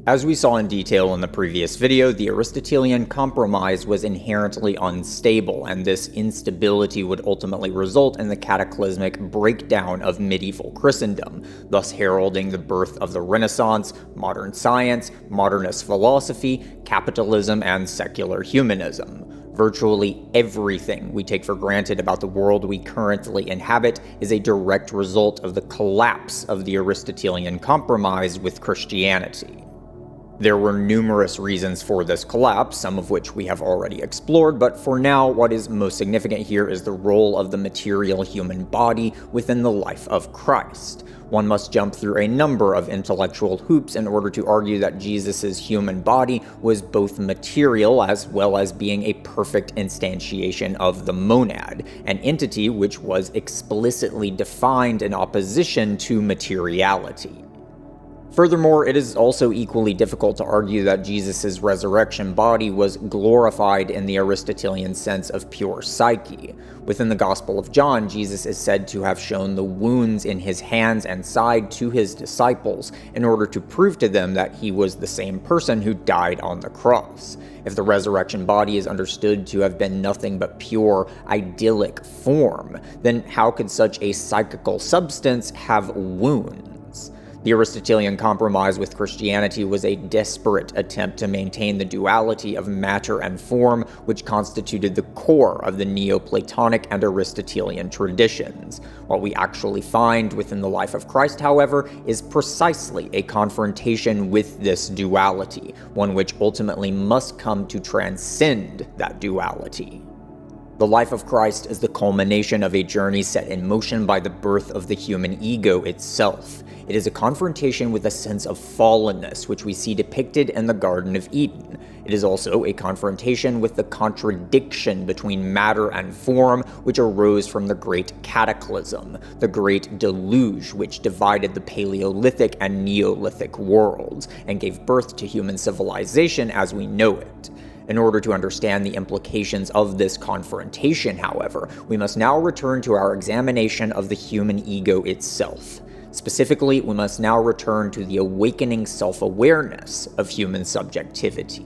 As we saw in detail in the previous video, the Aristotelian compromise was inherently unstable, and this instability would ultimately result in the cataclysmic breakdown of medieval Christendom, thus heralding the birth of the Renaissance, modern science, modernist philosophy, capitalism, and secular humanism. Virtually everything we take for granted about the world we currently inhabit is a direct result of the collapse of the Aristotelian compromise with Christianity. There were numerous reasons for this collapse, some of which we have already explored, but for now, what is most significant here is the role of the material human body within the life of Christ. One must jump through a number of intellectual hoops in order to argue that Jesus' human body was both material as well as being a perfect instantiation of the monad, an entity which was explicitly defined in opposition to materiality. Furthermore, it is also equally difficult to argue that Jesus' resurrection body was glorified in the Aristotelian sense of pure psyche. Within the Gospel of John, Jesus is said to have shown the wounds in his hands and side to his disciples in order to prove to them that he was the same person who died on the cross. If the resurrection body is understood to have been nothing but pure, idyllic form, then how could such a psychical substance have wounds? The Aristotelian compromise with Christianity was a desperate attempt to maintain the duality of matter and form, which constituted the core of the Neoplatonic and Aristotelian traditions. What we actually find within the life of Christ, however, is precisely a confrontation with this duality, one which ultimately must come to transcend that duality. The life of Christ is the culmination of a journey set in motion by the birth of the human ego itself. It is a confrontation with a sense of fallenness, which we see depicted in the Garden of Eden. It is also a confrontation with the contradiction between matter and form, which arose from the Great Cataclysm, the Great Deluge, which divided the Paleolithic and Neolithic worlds, and gave birth to human civilization as we know it. In order to understand the implications of this confrontation, however, we must now return to our examination of the human ego itself. Specifically, we must now return to the awakening self-awareness of human subjectivity.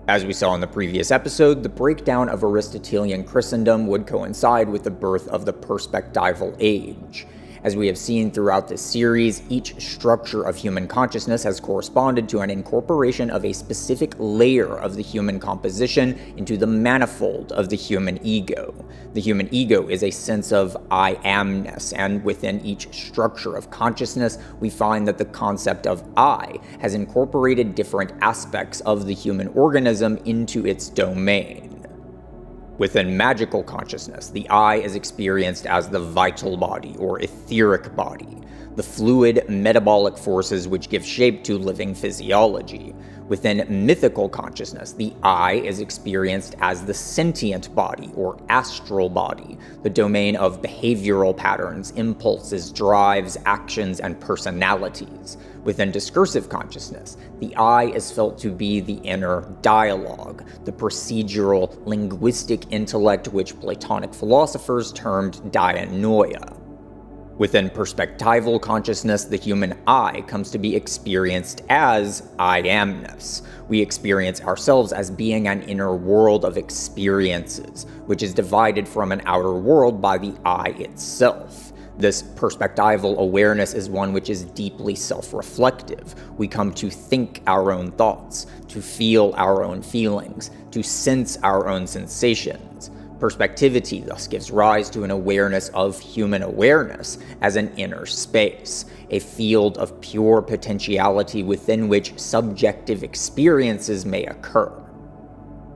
As we saw in the previous episode, the breakdown of Aristotelian Christendom would coincide with the birth of the perspectival age. As we have seen throughout this series, each structure of human consciousness has corresponded to an incorporation of a specific layer of the human composition into the manifold of the human ego. The human ego is a sense of I amness, and within each structure of consciousness, we find that the concept of I has incorporated different aspects of the human organism into its domain. Within magical consciousness, the I is experienced as the vital body, or etheric body, the fluid metabolic forces which give shape to living physiology. Within mythical consciousness, the I is experienced as the sentient body, or astral body, the domain of behavioral patterns, impulses, drives, actions, and personalities. Within discursive consciousness, the I is felt to be the inner dialogue, the procedural, linguistic intellect which Platonic philosophers termed dianoia. Within perspectival consciousness, the human I comes to be experienced as I amness. We experience ourselves as being an inner world of experiences, which is divided from an outer world by the I itself. This perspectival awareness is one which is deeply self-reflective. We come to think our own thoughts, to feel our own feelings, to sense our own sensations. Perspectivity thus gives rise to an awareness of human awareness as an inner space, a field of pure potentiality within which subjective experiences may occur.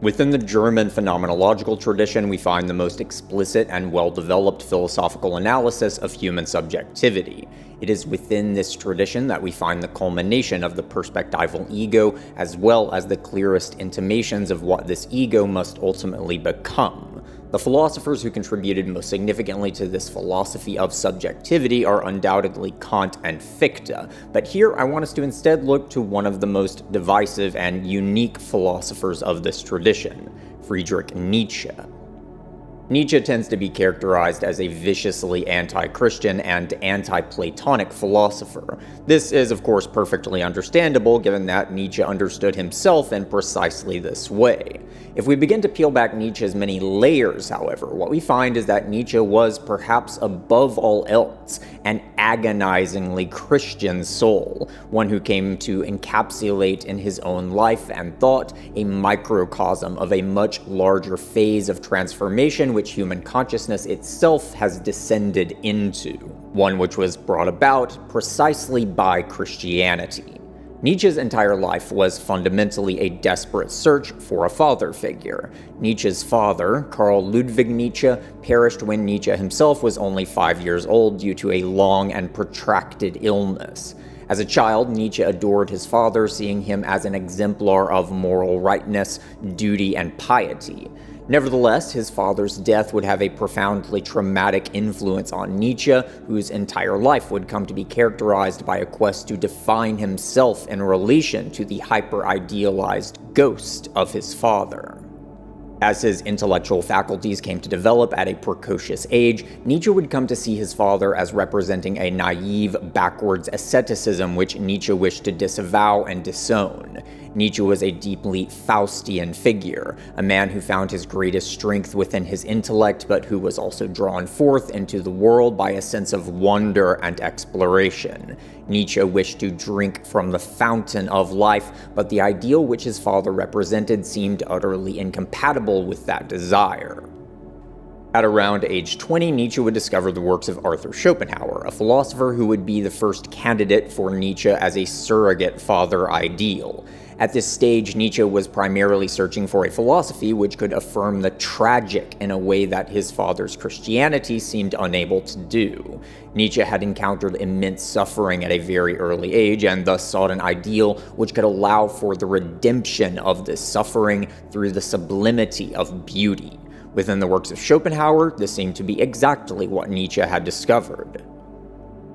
Within the German phenomenological tradition, we find the most explicit and well-developed philosophical analysis of human subjectivity. It is within this tradition that we find the culmination of the perspectival ego, as well as the clearest intimations of what this ego must ultimately become. The philosophers who contributed most significantly to this philosophy of subjectivity are undoubtedly Kant and Fichte, but here I want us to instead look to one of the most divisive and unique philosophers of this tradition, Friedrich Nietzsche. Nietzsche tends to be characterized as a viciously anti-Christian and anti-Platonic philosopher. This is, of course, perfectly understandable given that Nietzsche understood himself in precisely this way. If we begin to peel back Nietzsche's many layers, however, what we find is that Nietzsche was, perhaps above all else, an agonizingly Christian soul, one who came to encapsulate in his own life and thought a microcosm of a much larger phase of transformation which human consciousness itself has descended into, one which was brought about precisely by Christianity. Nietzsche's entire life was fundamentally a desperate search for a father figure. Nietzsche's father, Carl Ludwig Nietzsche, perished when Nietzsche himself was only 5 years old due to a long and protracted illness. As a child, Nietzsche adored his father, seeing him as an exemplar of moral rightness, duty, and piety. Nevertheless, his father's death would have a profoundly traumatic influence on Nietzsche, whose entire life would come to be characterized by a quest to define himself in relation to the hyper-idealized ghost of his father. As his intellectual faculties came to develop at a precocious age, Nietzsche would come to see his father as representing a naive, backwards asceticism which Nietzsche wished to disavow and disown. Nietzsche was a deeply Faustian figure, a man who found his greatest strength within his intellect, but who was also drawn forth into the world by a sense of wonder and exploration. Nietzsche wished to drink from the fountain of life, but the ideal which his father represented seemed utterly incompatible with that desire. At around age 20, Nietzsche would discover the works of Arthur Schopenhauer, a philosopher who would be the first candidate for Nietzsche as a surrogate father ideal. At this stage, Nietzsche was primarily searching for a philosophy which could affirm the tragic in a way that his father's Christianity seemed unable to do. Nietzsche had encountered immense suffering at a very early age and thus sought an ideal which could allow for the redemption of this suffering through the sublimity of beauty. Within the works of Schopenhauer, this seemed to be exactly what Nietzsche had discovered.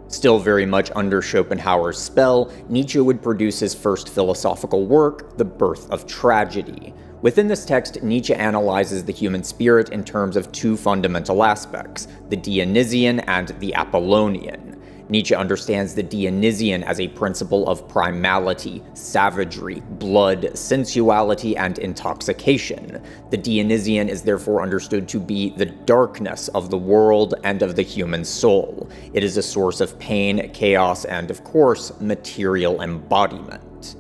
Still very much under Schopenhauer's spell, Nietzsche would produce his first philosophical work, The Birth of Tragedy. Within this text, Nietzsche analyzes the human spirit in terms of two fundamental aspects, the Dionysian and the Apollonian. Nietzsche understands the Dionysian as a principle of primality, savagery, blood, sensuality, and intoxication. The Dionysian is therefore understood to be the darkness of the world and of the human soul. It is a source of pain, chaos, and, of course, material embodiment.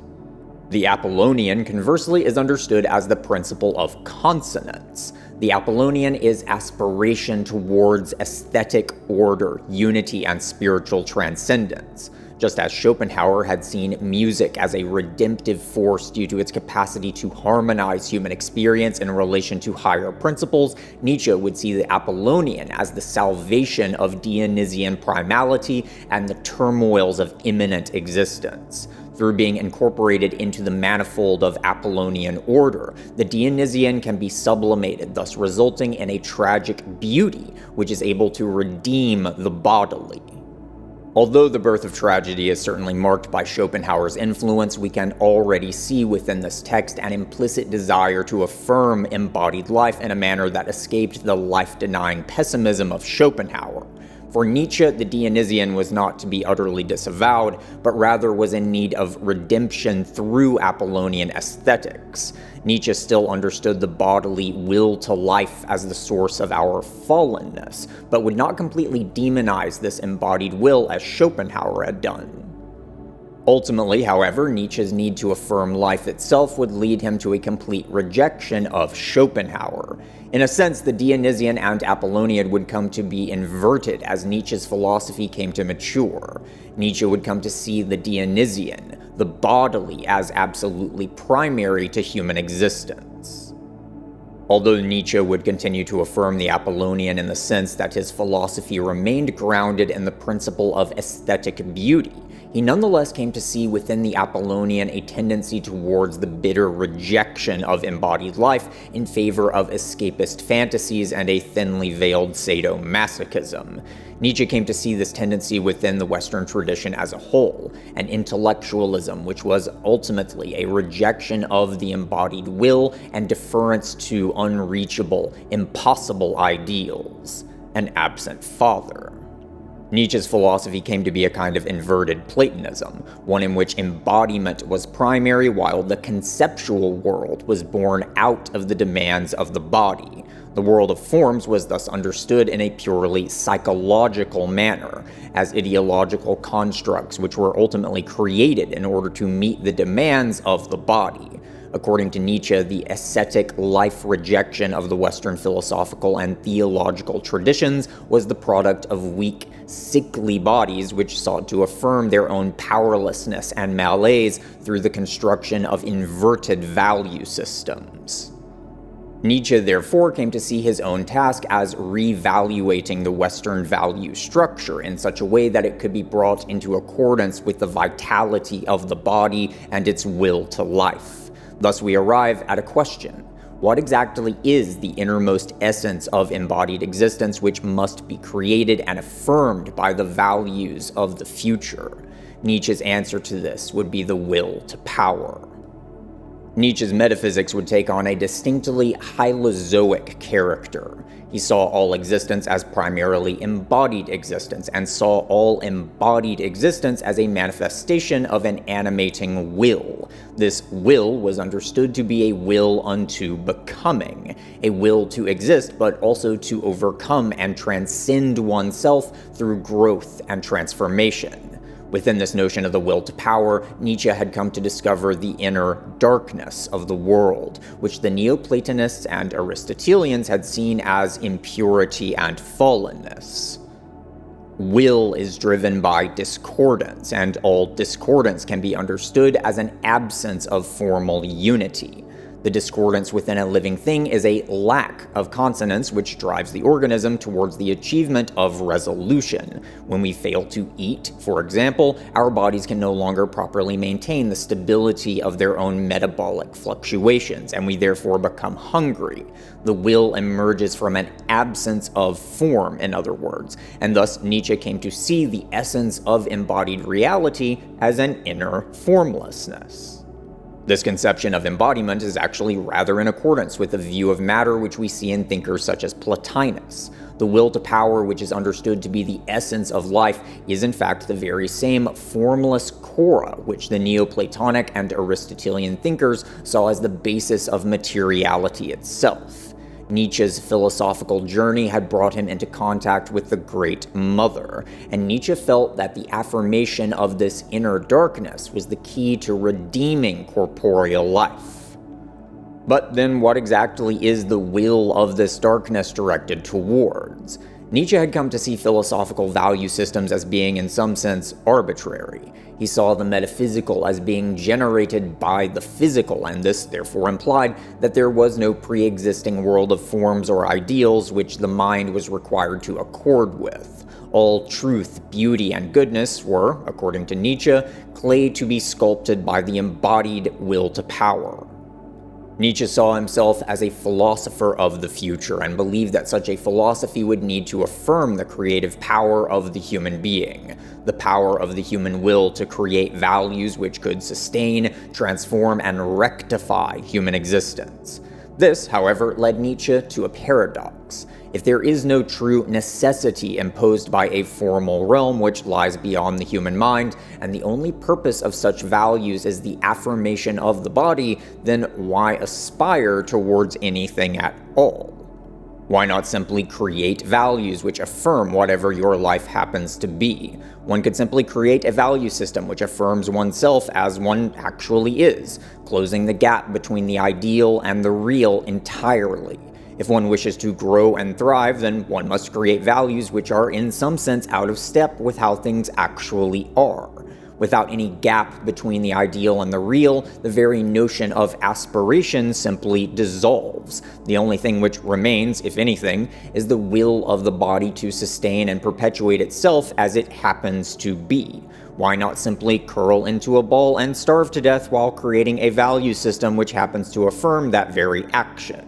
The Apollonian, conversely, is understood as the principle of consonance. The Apollonian is aspiration towards aesthetic order, unity, and spiritual transcendence. Just as Schopenhauer had seen music as a redemptive force due to its capacity to harmonize human experience in relation to higher principles, Nietzsche would see the Apollonian as the salvation of Dionysian primality and the turmoils of immanent existence. Through being incorporated into the manifold of Apollonian order, the Dionysian can be sublimated, thus resulting in a tragic beauty which is able to redeem the bodily. Although The Birth of Tragedy is certainly marked by Schopenhauer's influence, we can already see within this text an implicit desire to affirm embodied life in a manner that escaped the life-denying pessimism of Schopenhauer. For Nietzsche, the Dionysian was not to be utterly disavowed, but rather was in need of redemption through Apollonian aesthetics. Nietzsche still understood the bodily will to life as the source of our fallenness, but would not completely demonize this embodied will as Schopenhauer had done. Ultimately, however, Nietzsche's need to affirm life itself would lead him to a complete rejection of Schopenhauer. In a sense, the Dionysian and Apollonian would come to be inverted as Nietzsche's philosophy came to mature. Nietzsche would come to see the Dionysian, the bodily, as absolutely primary to human existence. Although Nietzsche would continue to affirm the Apollonian in the sense that his philosophy remained grounded in the principle of aesthetic beauty, he nonetheless came to see within the Apollonian a tendency towards the bitter rejection of embodied life in favor of escapist fantasies and a thinly veiled sadomasochism. Nietzsche came to see this tendency within the Western tradition as a whole, an intellectualism which was ultimately a rejection of the embodied will and deference to unreachable, impossible ideals, an absent father. Nietzsche's philosophy came to be a kind of inverted Platonism, one in which embodiment was primary while the conceptual world was born out of the demands of the body. The world of forms was thus understood in a purely psychological manner, as ideological constructs which were ultimately created in order to meet the demands of the body. According to Nietzsche, the ascetic life rejection of the Western philosophical and theological traditions was the product of weak, sickly bodies which sought to affirm their own powerlessness and malaise through the construction of inverted value systems. Nietzsche therefore came to see his own task as revaluating the Western value structure in such a way that it could be brought into accordance with the vitality of the body and its will to life. Thus we arrive at a question. What exactly is the innermost essence of embodied existence which must be created and affirmed by the values of the future? Nietzsche's answer to this would be the will to power. Nietzsche's metaphysics would take on a distinctly hylozoic character. He saw all existence as primarily embodied existence, and saw all embodied existence as a manifestation of an animating will. This will was understood to be a will unto becoming, a will to exist, but also to overcome and transcend oneself through growth and transformation. Within this notion of the will to power, Nietzsche had come to discover the inner darkness of the world, which the Neoplatonists and Aristotelians had seen as impurity and fallenness. Will is driven by discordance, and all discordance can be understood as an absence of formal unity. The discordance within a living thing is a lack of consonance, which drives the organism towards the achievement of resolution. When we fail to eat, for example, our bodies can no longer properly maintain the stability of their own metabolic fluctuations, and we therefore become hungry. The will emerges from an absence of form, in other words, and thus Nietzsche came to see the essence of embodied reality as an inner formlessness. This conception of embodiment is actually rather in accordance with the view of matter which we see in thinkers such as Plotinus. The will to power, which is understood to be the essence of life, is in fact the very same formless chora which the Neoplatonic and Aristotelian thinkers saw as the basis of materiality itself. Nietzsche's philosophical journey had brought him into contact with the Great Mother, and Nietzsche felt that the affirmation of this inner darkness was the key to redeeming corporeal life. But then what exactly is the will of this darkness directed towards? Nietzsche had come to see philosophical value systems as being in some sense arbitrary. He saw the metaphysical as being generated by the physical, and this therefore implied that there was no pre-existing world of forms or ideals which the mind was required to accord with. All truth, beauty, and goodness were, according to Nietzsche, clay to be sculpted by the embodied will to power. Nietzsche saw himself as a philosopher of the future and believed that such a philosophy would need to affirm the creative power of the human being, the power of the human will to create values which could sustain, transform, and rectify human existence. This, however, led Nietzsche to a paradox. If there is no true necessity imposed by a formal realm which lies beyond the human mind, and the only purpose of such values is the affirmation of the body, then why aspire towards anything at all? Why not simply create values which affirm whatever your life happens to be? One could simply create a value system which affirms oneself as one actually is, closing the gap between the ideal and the real entirely. If one wishes to grow and thrive, then one must create values which are in some sense out of step with how things actually are. Without any gap between the ideal and the real, the very notion of aspiration simply dissolves. The only thing which remains, if anything, is the will of the body to sustain and perpetuate itself as it happens to be. Why not simply curl into a ball and starve to death while creating a value system which happens to affirm that very action?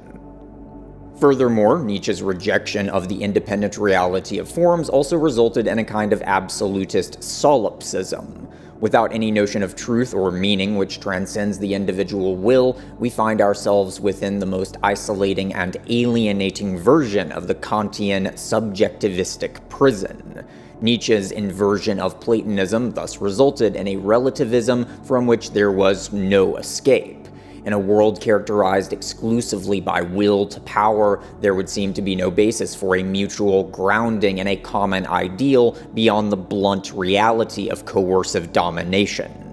Furthermore, Nietzsche's rejection of the independent reality of forms also resulted in a kind of absolutist solipsism. Without any notion of truth or meaning which transcends the individual will, we find ourselves within the most isolating and alienating version of the Kantian subjectivistic prison. Nietzsche's inversion of Platonism thus resulted in a relativism from which there was no escape. In a world characterized exclusively by will to power, there would seem to be no basis for a mutual grounding in a common ideal beyond the blunt reality of coercive domination.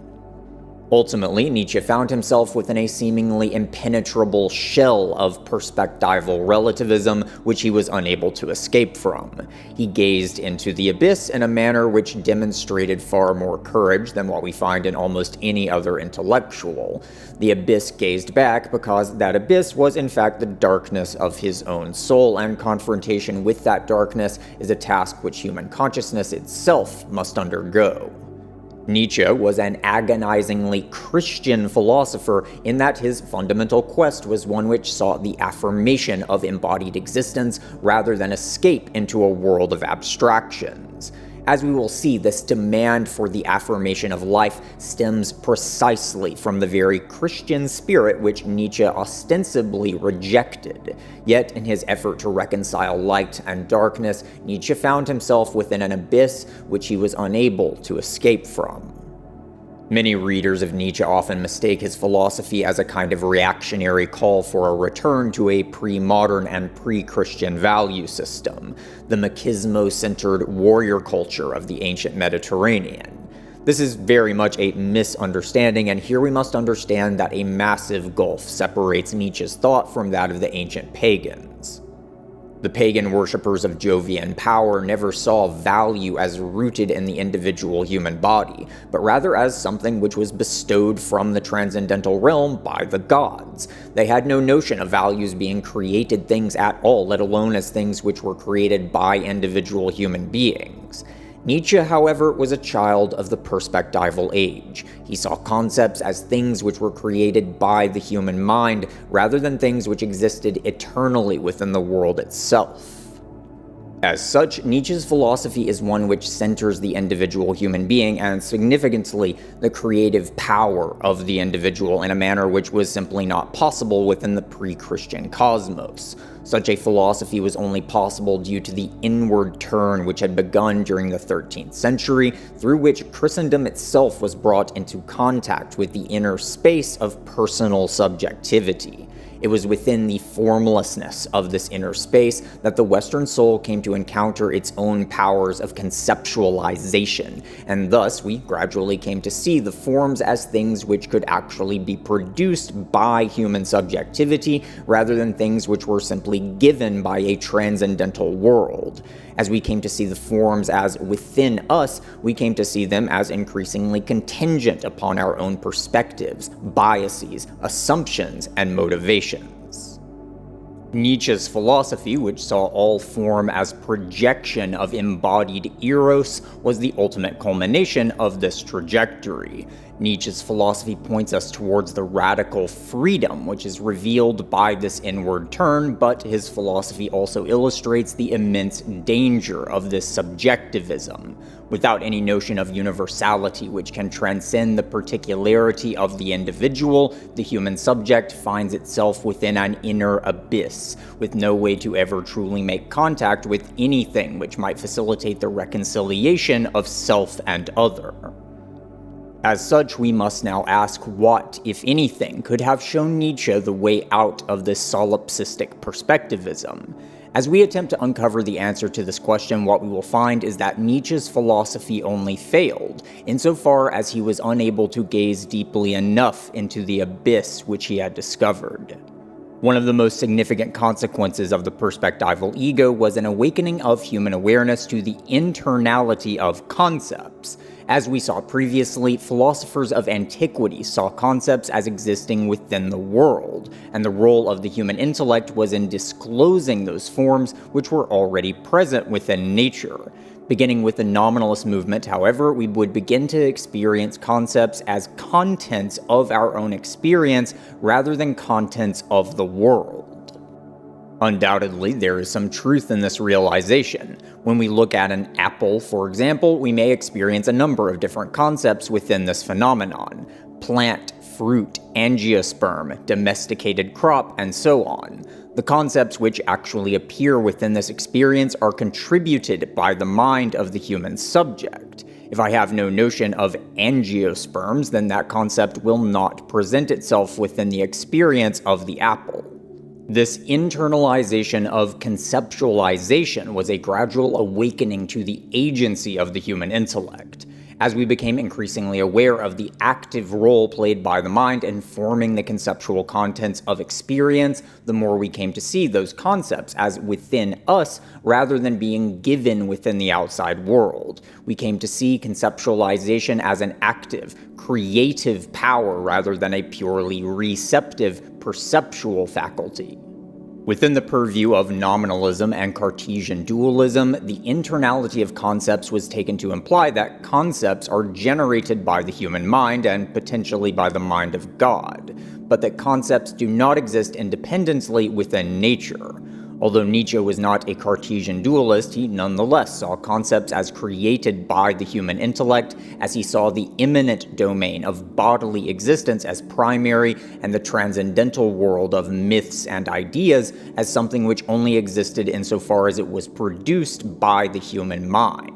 Ultimately, Nietzsche found himself within a seemingly impenetrable shell of perspectival relativism which he was unable to escape from. He gazed into the abyss in a manner which demonstrated far more courage than what we find in almost any other intellectual. The abyss gazed back because that abyss was in fact the darkness of his own soul, and confrontation with that darkness is a task which human consciousness itself must undergo. Nietzsche was an agonizingly Christian philosopher in that his fundamental quest was one which sought the affirmation of embodied existence rather than escape into a world of abstractions. As we will see, this demand for the affirmation of life stems precisely from the very Christian spirit which Nietzsche ostensibly rejected. Yet, in his effort to reconcile light and darkness, Nietzsche found himself within an abyss which he was unable to escape from. Many readers of Nietzsche often mistake his philosophy as a kind of reactionary call for a return to a pre-modern and pre-Christian value system, the machismo-centered warrior culture of the ancient Mediterranean. This is very much a misunderstanding, and here we must understand that a massive gulf separates Nietzsche's thought from that of the ancient pagans. The pagan worshippers of Jovian power never saw value as rooted in the individual human body, but rather as something which was bestowed from the transcendental realm by the gods. They had no notion of values being created things at all, let alone as things which were created by individual human beings. Nietzsche, however, was a child of the perspectival age. He saw concepts as things which were created by the human mind, rather than things which existed eternally within the world itself. As such, Nietzsche's philosophy is one which centers the individual human being and, significantly, the creative power of the individual in a manner which was simply not possible within the pre-Christian cosmos. Such a philosophy was only possible due to the inward turn which had begun during the 13th century, through which Christendom itself was brought into contact with the inner space of personal subjectivity. It was within the formlessness of this inner space that the Western soul came to encounter its own powers of conceptualization, and thus we gradually came to see the forms as things which could actually be produced by human subjectivity, rather than things which were simply given by a transcendental world. As we came to see the forms as within us, we came to see them as increasingly contingent upon our own perspectives, biases, assumptions, and motivations. Nietzsche's philosophy, which saw all form as projection of embodied eros, was the ultimate culmination of this trajectory. Nietzsche's philosophy points us towards the radical freedom which is revealed by this inward turn, but his philosophy also illustrates the immense danger of this subjectivism. Without any notion of universality which can transcend the particularity of the individual, the human subject finds itself within an inner abyss, with no way to ever truly make contact with anything which might facilitate the reconciliation of self and other. As such, we must now ask what, if anything, could have shown Nietzsche the way out of this solipsistic perspectivism. As we attempt to uncover the answer to this question, what we will find is that Nietzsche's philosophy only failed, insofar as he was unable to gaze deeply enough into the abyss which he had discovered. One of the most significant consequences of the perspectival ego was an awakening of human awareness to the internality of concepts. As we saw previously, philosophers of antiquity saw concepts as existing within the world, and the role of the human intellect was in disclosing those forms which were already present within nature. Beginning with the nominalist movement, however, we would begin to experience concepts as contents of our own experience rather than contents of the world. Undoubtedly, there is some truth in this realization. When we look at an apple, for example, we may experience a number of different concepts within this phenomenon: plant, fruit, angiosperm, domesticated crop, and so on. The concepts which actually appear within this experience are contributed by the mind of the human subject. If I have no notion of angiosperms, then that concept will not present itself within the experience of the apple. This internalization of conceptualization was a gradual awakening to the agency of the human intellect. As we became increasingly aware of the active role played by the mind in forming the conceptual contents of experience, the more we came to see those concepts as within us rather than being given within the outside world. We came to see conceptualization as an active, creative power rather than a purely receptive, perceptual faculty. Within the purview of nominalism and Cartesian dualism, the internality of concepts was taken to imply that concepts are generated by the human mind and potentially by the mind of God, but that concepts do not exist independently within nature. Although Nietzsche was not a Cartesian dualist, he nonetheless saw concepts as created by the human intellect, as he saw the immanent domain of bodily existence as primary and the transcendental world of myths and ideas as something which only existed insofar as it was produced by the human mind.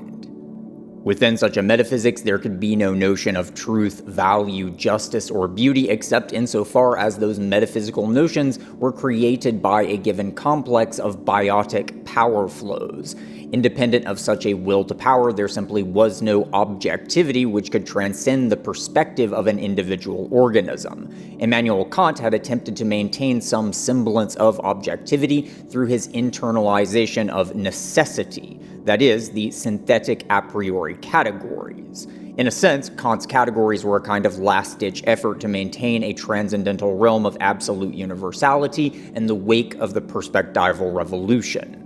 Within such a metaphysics, there could be no notion of truth, value, justice, or beauty except insofar as those metaphysical notions were created by a given complex of biotic power flows. Independent of such a will to power, there simply was no objectivity which could transcend the perspective of an individual organism. Immanuel Kant had attempted to maintain some semblance of objectivity through his internalization of necessity, that is, the synthetic a priori categories. In a sense, Kant's categories were a kind of last-ditch effort to maintain a transcendental realm of absolute universality in the wake of the perspectival revolution.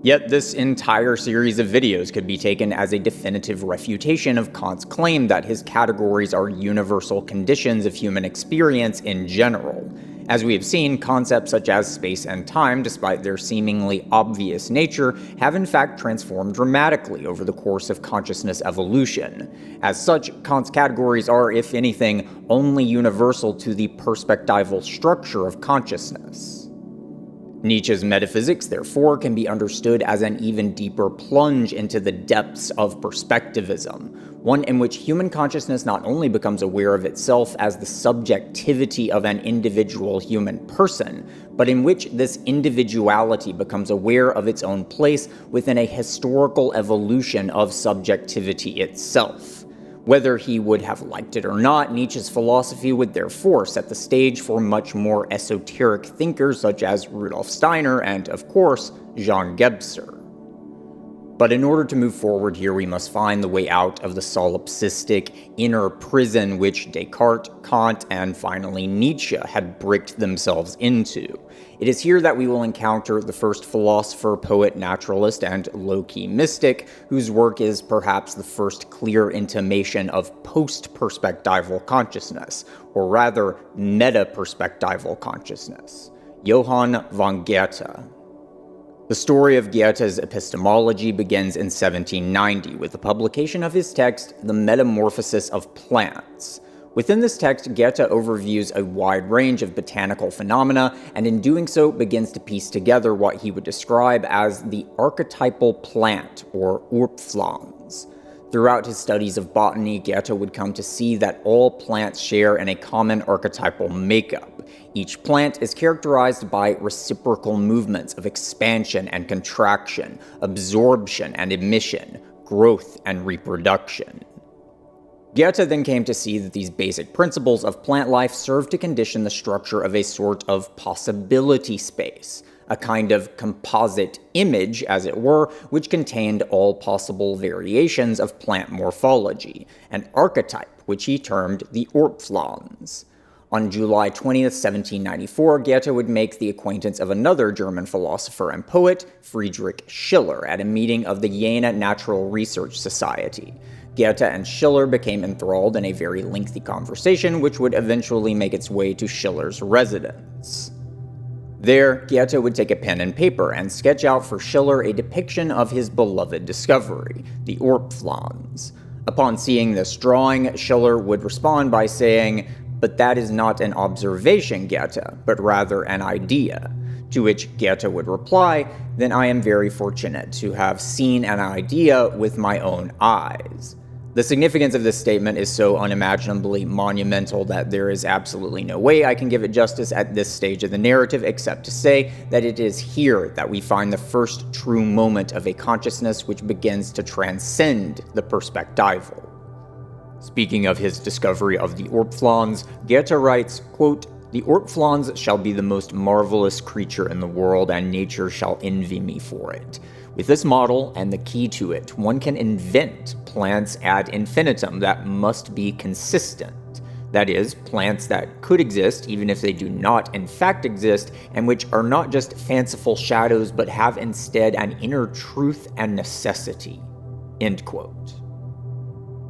Yet this entire series of videos could be taken as a definitive refutation of Kant's claim that his categories are universal conditions of human experience in general. As we have seen, concepts such as space and time, despite their seemingly obvious nature, have in fact transformed dramatically over the course of consciousness evolution. As such, Kant's categories are, if anything, only universal to the perspectival structure of consciousness. Nietzsche's metaphysics, therefore, can be understood as an even deeper plunge into the depths of perspectivism, one in which human consciousness not only becomes aware of itself as the subjectivity of an individual human person, but in which this individuality becomes aware of its own place within a historical evolution of subjectivity itself. Whether he would have liked it or not, Nietzsche's philosophy would therefore set the stage for much more esoteric thinkers such as Rudolf Steiner and, of course, Jean Gebser. But in order to move forward here, we must find the way out of the solipsistic inner prison which Descartes, Kant, and finally Nietzsche had bricked themselves into. It is here that we will encounter the first philosopher, poet, naturalist, and low-key mystic, whose work is perhaps the first clear intimation of post-perspectival consciousness, or rather, meta-perspectival consciousness. Johann von Goethe. The story of Goethe's epistemology begins in 1790 with the publication of his text, The Metamorphosis of Plants. Within this text, Goethe overviews a wide range of botanical phenomena, and in doing so begins to piece together what he would describe as the archetypal plant, or Urpflanz. Throughout his studies of botany, Goethe would come to see that all plants share in a common archetypal makeup. Each plant is characterized by reciprocal movements of expansion and contraction, absorption and emission, growth and reproduction. Goethe then came to see that these basic principles of plant life serve to condition the structure of a sort of possibility space, a kind of composite image, as it were, which contained all possible variations of plant morphology, an archetype which he termed the Urpflanz. On July 20th, 1794, Goethe would make the acquaintance of another German philosopher and poet, Friedrich Schiller, at a meeting of the Jena Natural Research Society. Goethe and Schiller became enthralled in a very lengthy conversation, which would eventually make its way to Schiller's residence. There, Goethe would take a pen and paper and sketch out for Schiller a depiction of his beloved discovery, the Urpflanz. Upon seeing this drawing, Schiller would respond by saying, "But that is not an observation, Goethe, but rather an idea." To which Goethe would reply, "Then I am very fortunate to have seen an idea with my own eyes." The significance of this statement is so unimaginably monumental that there is absolutely no way I can give it justice at this stage of the narrative except to say that it is here that we find the first true moment of a consciousness which begins to transcend the perspectival. Speaking of his discovery of the Urpflanz, Goethe writes, quote, "The Urpflanz shall be the most marvelous creature in the world, and nature shall envy me for it. With this model and the key to it, one can invent plants ad infinitum that must be consistent. That is, plants that could exist even if they do not in fact exist, and which are not just fanciful shadows but have instead an inner truth and necessity." End quote.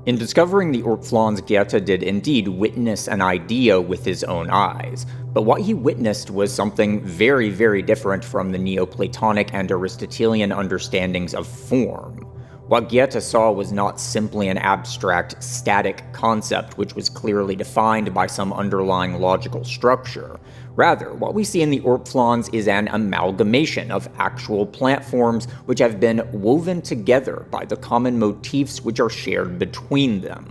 In discovering the orphelins, Goethe did indeed witness an idea with his own eyes, but what he witnessed was something very, very different from the Neoplatonic and Aristotelian understandings of form. What Goethe saw was not simply an abstract, static concept which was clearly defined by some underlying logical structure. Rather, what we see in the orphelins is an amalgamation of actual plant forms which have been woven together by the common motifs which are shared between them.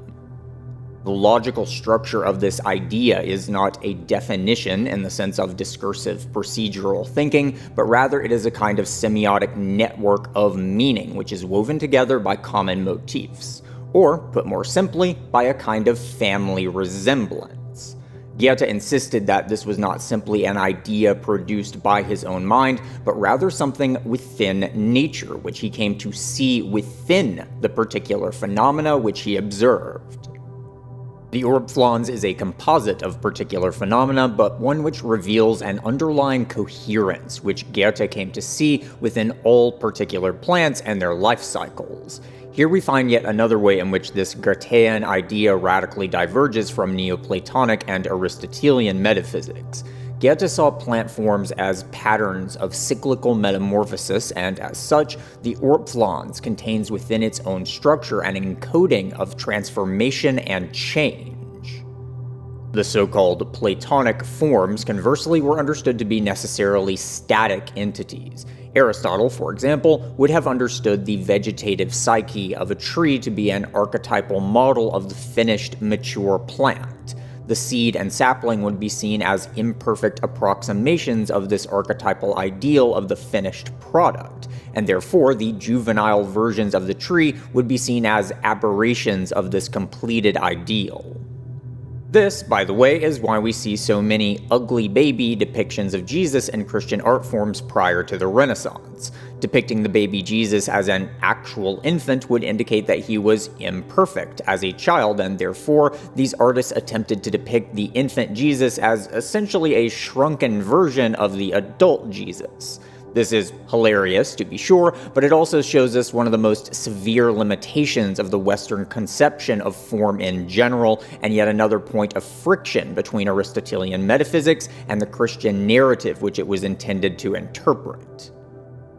The logical structure of this idea is not a definition in the sense of discursive procedural thinking, but rather it is a kind of semiotic network of meaning which is woven together by common motifs, or, put more simply, by a kind of family resemblance. Goethe insisted that this was not simply an idea produced by his own mind, but rather something within nature, which he came to see within the particular phenomena which he observed. The orphelins is a composite of particular phenomena, but one which reveals an underlying coherence which Goethe came to see within all particular plants and their life cycles. Here we find yet another way in which this Goethean idea radically diverges from Neoplatonic and Aristotelian metaphysics. Goethe saw plant forms as patterns of cyclical metamorphosis, and as such, the orphelins contains within its own structure an encoding of transformation and change. The so-called Platonic forms, conversely, were understood to be necessarily static entities. Aristotle, for example, would have understood the vegetative psyche of a tree to be an archetypal model of the finished, mature plant. The seed and sapling would be seen as imperfect approximations of this archetypal ideal of the finished product, and therefore the juvenile versions of the tree would be seen as aberrations of this completed ideal. This, by the way, is why we see so many ugly baby depictions of Jesus in Christian art forms prior to the Renaissance. Depicting the baby Jesus as an actual infant would indicate that he was imperfect as a child, and therefore these artists attempted to depict the infant Jesus as essentially a shrunken version of the adult Jesus. This is hilarious, to be sure, but it also shows us one of the most severe limitations of the Western conception of form in general, and yet another point of friction between Aristotelian metaphysics and the Christian narrative which it was intended to interpret.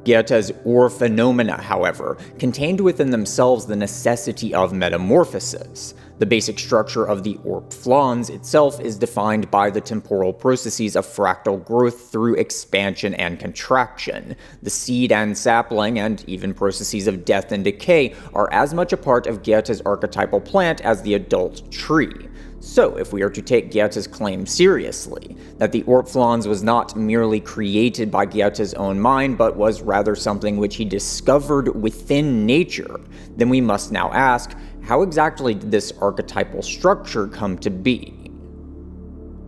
Goethe's phenomena, however, contained within themselves the necessity of metamorphosis. The basic structure of the orphelins itself is defined by the temporal processes of fractal growth through expansion and contraction. The seed and sapling, and even processes of death and decay, are as much a part of Goethe's archetypal plant as the adult tree. So, if we are to take Goethe's claim seriously, that the orphelins was not merely created by Goethe's own mind, but was rather something which he discovered within nature, then we must now ask, how exactly did this archetypal structure come to be?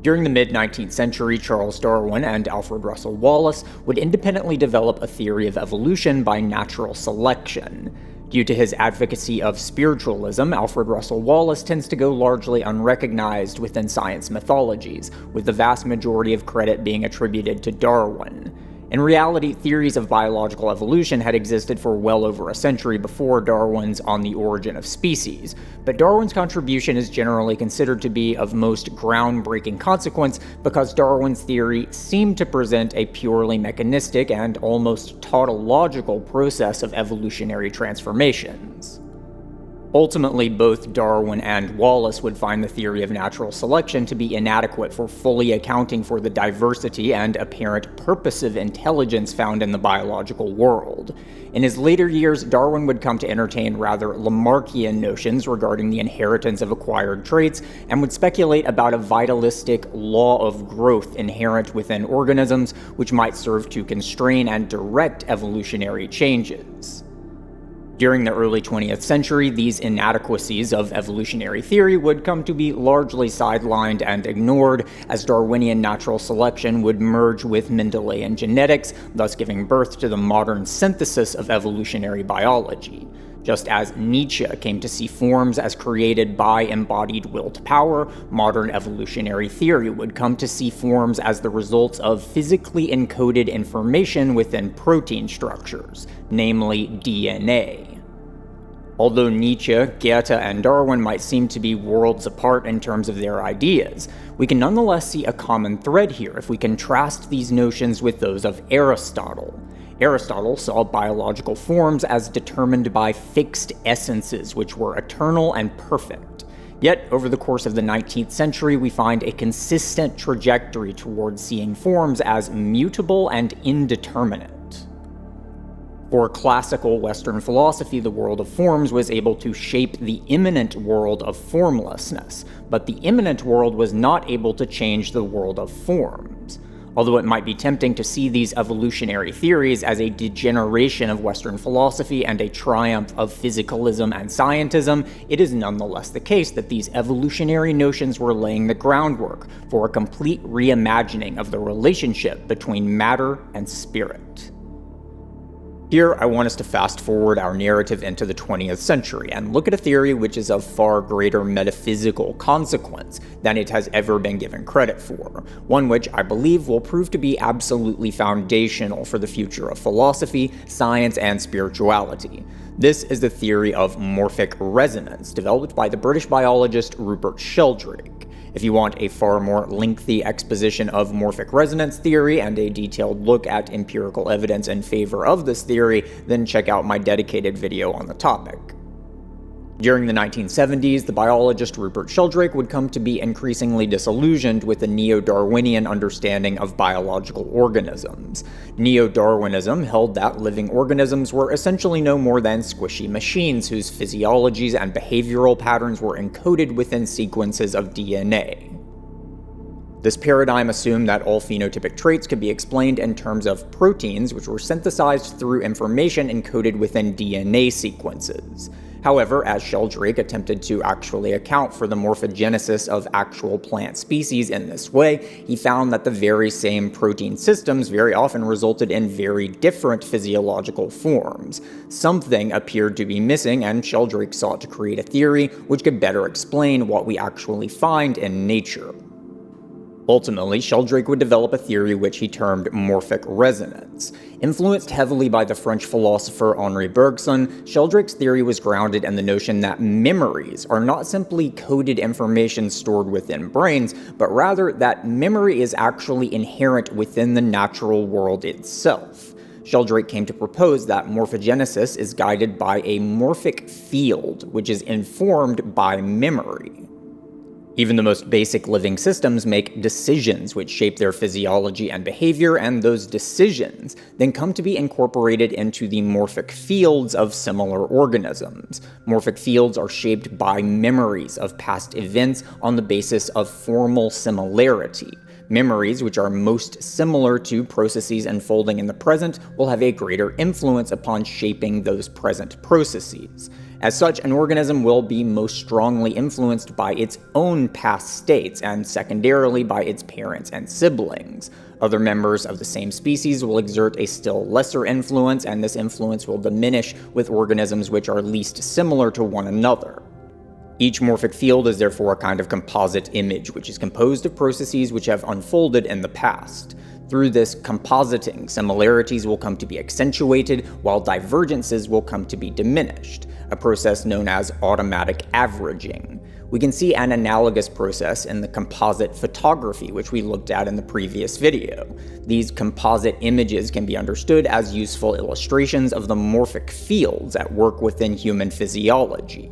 During the mid-19th century, Charles Darwin and Alfred Russel Wallace would independently develop a theory of evolution by natural selection. Due to his advocacy of spiritualism, Alfred Russel Wallace tends to go largely unrecognized within science mythologies, with the vast majority of credit being attributed to Darwin. In reality, theories of biological evolution had existed for well over a century before Darwin's On the Origin of Species, but Darwin's contribution is generally considered to be of most groundbreaking consequence because Darwin's theory seemed to present a purely mechanistic and almost tautological process of evolutionary transformations. Ultimately, both Darwin and Wallace would find the theory of natural selection to be inadequate for fully accounting for the diversity and apparent purposive intelligence found in the biological world. In his later years, Darwin would come to entertain rather Lamarckian notions regarding the inheritance of acquired traits, and would speculate about a vitalistic law of growth inherent within organisms, which might serve to constrain and direct evolutionary changes. During the early 20th century, these inadequacies of evolutionary theory would come to be largely sidelined and ignored, as Darwinian natural selection would merge with Mendelian genetics, thus giving birth to the modern synthesis of evolutionary biology. Just as Nietzsche came to see forms as created by embodied willed power, modern evolutionary theory would come to see forms as the results of physically encoded information within protein structures, namely DNA. Although Nietzsche, Goethe, and Darwin might seem to be worlds apart in terms of their ideas, we can nonetheless see a common thread here if we contrast these notions with those of Aristotle. Aristotle saw biological forms as determined by fixed essences which were eternal and perfect. Yet, over the course of the 19th century, we find a consistent trajectory towards seeing forms as mutable and indeterminate. For classical Western philosophy, the world of forms was able to shape the immanent world of formlessness, but the immanent world was not able to change the world of forms. Although it might be tempting to see these evolutionary theories as a degeneration of Western philosophy and a triumph of physicalism and scientism, it is nonetheless the case that these evolutionary notions were laying the groundwork for a complete reimagining of the relationship between matter and spirit. Here, I want us to fast forward our narrative into the 20th century and look at a theory which is of far greater metaphysical consequence than it has ever been given credit for, one which I believe will prove to be absolutely foundational for the future of philosophy, science, and spirituality. This is the theory of morphic resonance, developed by the British biologist Rupert Sheldrake. If you want a far more lengthy exposition of morphic resonance theory and a detailed look at empirical evidence in favor of this theory, then check out my dedicated video on the topic. During the 1970s, the biologist Rupert Sheldrake would come to be increasingly disillusioned with the neo-Darwinian understanding of biological organisms. Neo-Darwinism held that living organisms were essentially no more than squishy machines whose physiologies and behavioral patterns were encoded within sequences of DNA. This paradigm assumed that all phenotypic traits could be explained in terms of proteins, which were synthesized through information encoded within DNA sequences. However, as Sheldrake attempted to actually account for the morphogenesis of actual plant species in this way, he found that the very same protein systems very often resulted in very different physiological forms. Something appeared to be missing, and Sheldrake sought to create a theory which could better explain what we actually find in nature. Ultimately, Sheldrake would develop a theory which he termed morphic resonance. Influenced heavily by the French philosopher Henri Bergson, Sheldrake's theory was grounded in the notion that memories are not simply coded information stored within brains, but rather that memory is actually inherent within the natural world itself. Sheldrake came to propose that morphogenesis is guided by a morphic field, which is informed by memory. Even the most basic living systems make decisions which shape their physiology and behavior, and those decisions then come to be incorporated into the morphic fields of similar organisms. Morphic fields are shaped by memories of past events on the basis of formal similarity. Memories which are most similar to processes unfolding in the present will have a greater influence upon shaping those present processes. As such, an organism will be most strongly influenced by its own past states, and secondarily by its parents and siblings. Other members of the same species will exert a still lesser influence, and this influence will diminish with organisms which are least similar to one another. Each morphic field is therefore a kind of composite image, which is composed of processes which have unfolded in the past. Through this compositing, similarities will come to be accentuated, while divergences will come to be diminished, a process known as automatic averaging. We can see an analogous process in the composite photography, which we looked at in the previous video. These composite images can be understood as useful illustrations of the morphic fields at work within human physiology.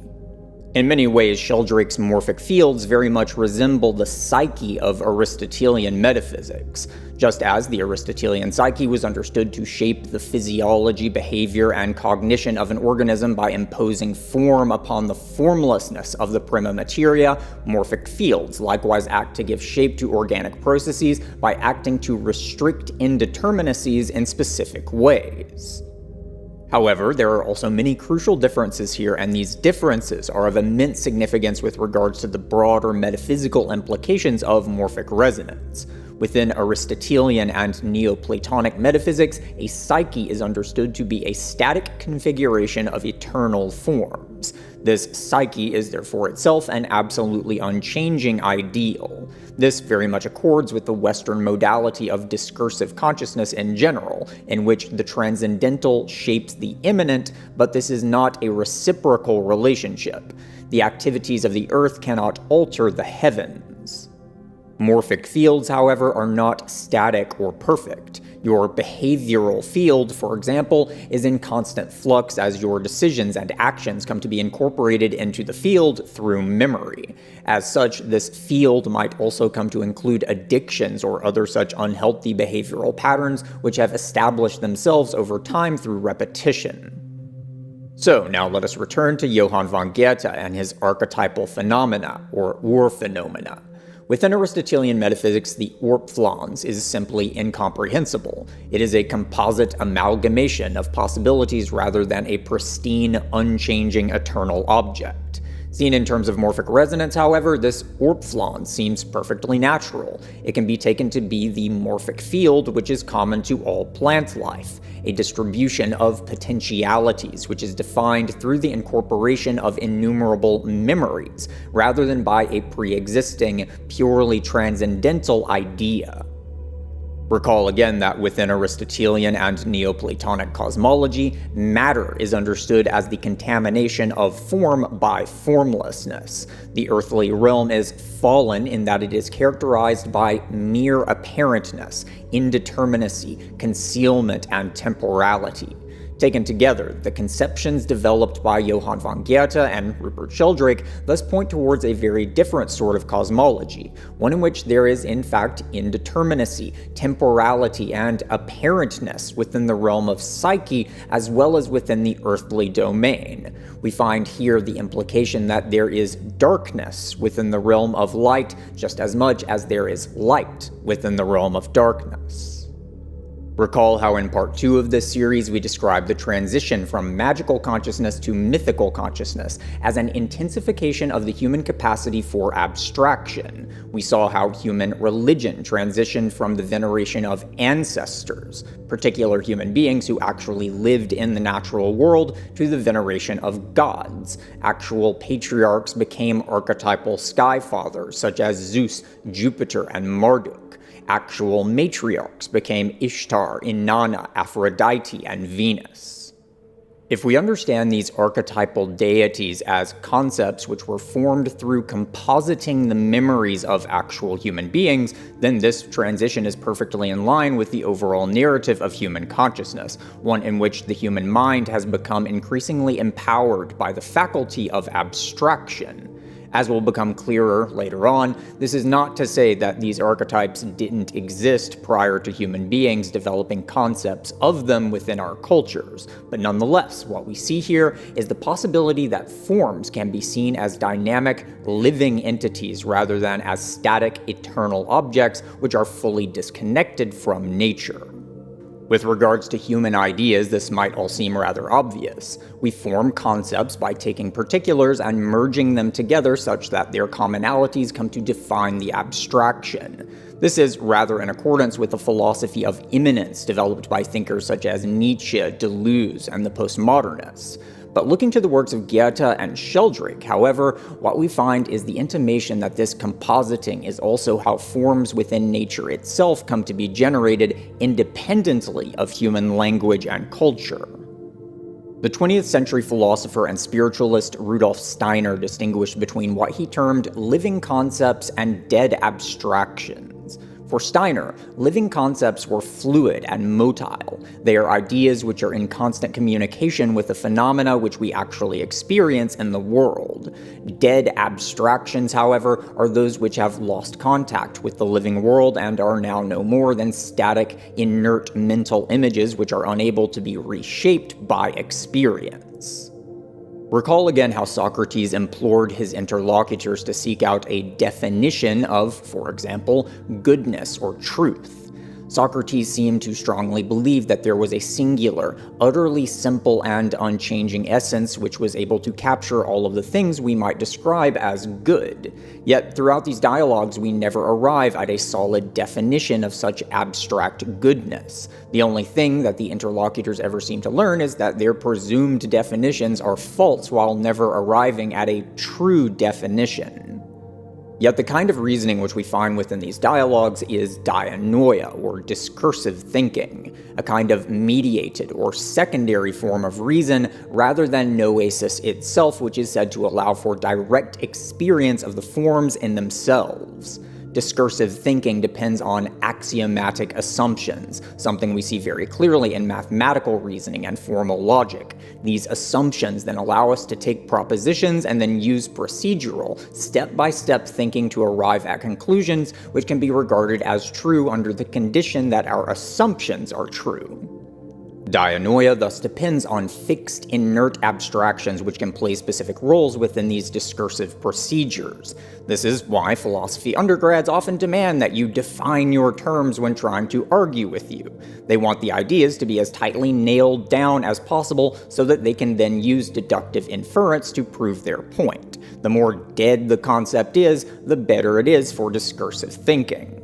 In many ways, Sheldrake's morphic fields very much resemble the psyche of Aristotelian metaphysics. Just as the Aristotelian psyche was understood to shape the physiology, behavior, and cognition of an organism by imposing form upon the formlessness of the prima materia, morphic fields likewise act to give shape to organic processes by acting to restrict indeterminacies in specific ways. However, there are also many crucial differences here, and these differences are of immense significance with regards to the broader metaphysical implications of morphic resonance. Within Aristotelian and Neoplatonic metaphysics, a psyche is understood to be a static configuration of eternal forms. This psyche is therefore itself an absolutely unchanging ideal. This very much accords with the Western modality of discursive consciousness in general, in which the transcendental shapes the immanent, but this is not a reciprocal relationship. The activities of the earth cannot alter the heavens. Morphic fields, however, are not static or perfect. Your behavioral field, for example, is in constant flux as your decisions and actions come to be incorporated into the field through memory. As such, this field might also come to include addictions or other such unhealthy behavioral patterns which have established themselves over time through repetition. So now let us return to Johann von Goethe and his archetypal phenomena, or Urphenomena. Within Aristotelian metaphysics, the Urpflanz is simply incomprehensible. It is a composite amalgamation of possibilities rather than a pristine, unchanging, eternal object. Seen in terms of morphic resonance, however, this Urpflanz seems perfectly natural. It can be taken to be the morphic field which is common to all plant life, a distribution of potentialities which is defined through the incorporation of innumerable memories, rather than by a pre-existing, purely transcendental idea. Recall again that within Aristotelian and Neoplatonic cosmology, matter is understood as the contamination of form by formlessness. The earthly realm is fallen in that it is characterized by mere apparentness, indeterminacy, concealment, and temporality. Taken together, the conceptions developed by Johann von Goethe and Rupert Sheldrake thus point towards a very different sort of cosmology, one in which there is in fact indeterminacy, temporality, and apparentness within the realm of psyche as well as within the earthly domain. We find here the implication that there is darkness within the realm of light just as much as there is light within the realm of darkness. Recall how in part 2 of this series we described the transition from magical consciousness to mythical consciousness as an intensification of the human capacity for abstraction. We saw how human religion transitioned from the veneration of ancestors, particular human beings who actually lived in the natural world, to the veneration of gods. Actual patriarchs became archetypal sky fathers such as Zeus, Jupiter, and Marduk. Actual matriarchs became Ishtar, Inanna, Aphrodite, and Venus. If we understand these archetypal deities as concepts which were formed through compositing the memories of actual human beings, then this transition is perfectly in line with the overall narrative of human consciousness, one in which the human mind has become increasingly empowered by the faculty of abstraction. As will become clearer later on, this is not to say that these archetypes didn't exist prior to human beings developing concepts of them within our cultures, but nonetheless, what we see here is the possibility that forms can be seen as dynamic, living entities rather than as static, eternal objects which are fully disconnected from nature. With regards to human ideas, this might all seem rather obvious. We form concepts by taking particulars and merging them together such that their commonalities come to define the abstraction. This is rather in accordance with the philosophy of immanence developed by thinkers such as Nietzsche, Deleuze, and the postmodernists. But looking to the works of Goethe and Sheldrake, however, what we find is the intimation that this compositing is also how forms within nature itself come to be generated independently of human language and culture. The 20th century philosopher and spiritualist Rudolf Steiner distinguished between what he termed living concepts and dead abstractions. For Steiner, living concepts were fluid and motile. They are ideas which are in constant communication with the phenomena which we actually experience in the world. Dead abstractions, however, are those which have lost contact with the living world and are now no more than static, inert mental images which are unable to be reshaped by experience. Recall again how Socrates implored his interlocutors to seek out a definition of, for example, goodness or truth. Socrates seemed to strongly believe that there was a singular, utterly simple and unchanging essence which was able to capture all of the things we might describe as good. Yet throughout these dialogues we never arrive at a solid definition of such abstract goodness. The only thing that the interlocutors ever seem to learn is that their presumed definitions are false while never arriving at a true definition. Yet the kind of reasoning which we find within these dialogues is dianoia, or discursive thinking, a kind of mediated or secondary form of reason rather than noesis itself, which is said to allow for direct experience of the forms in themselves. Discursive thinking depends on axiomatic assumptions, something we see very clearly in mathematical reasoning and formal logic. These assumptions then allow us to take propositions and then use procedural, step-by-step thinking to arrive at conclusions which can be regarded as true under the condition that our assumptions are true. Dianoia thus depends on fixed, inert abstractions which can play specific roles within these discursive procedures. This is why philosophy undergrads often demand that you define your terms when trying to argue with you. They want the ideas to be as tightly nailed down as possible so that they can then use deductive inference to prove their point. The more dead the concept is, the better it is for discursive thinking.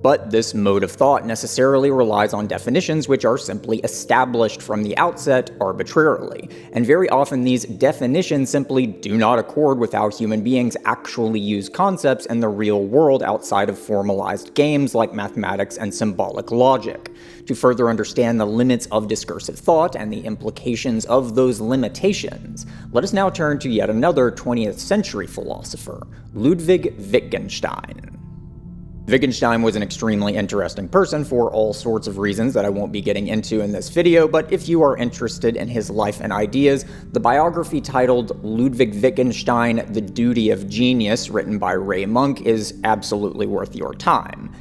But this mode of thought necessarily relies on definitions which are simply established from the outset arbitrarily, and very often these definitions simply do not accord with how human beings actually use concepts in the real world outside of formalized games like mathematics and symbolic logic. To further understand the limits of discursive thought and the implications of those limitations, let us now turn to yet another 20th century philosopher, Ludwig Wittgenstein. Wittgenstein was an extremely interesting person for all sorts of reasons that I won't be getting into in this video, but if you are interested in his life and ideas, the biography titled Ludwig Wittgenstein, The Duty of Genius, written by Ray Monk, is absolutely worth your time.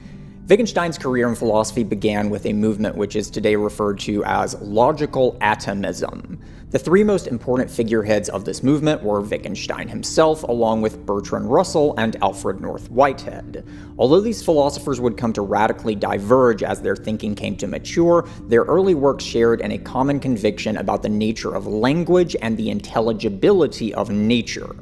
Wittgenstein's career in philosophy began with a movement which is today referred to as logical atomism. The three most important figureheads of this movement were Wittgenstein himself, along with Bertrand Russell and Alfred North Whitehead. Although these philosophers would come to radically diverge as their thinking came to mature, their early works shared in a common conviction about the nature of language and the intelligibility of nature.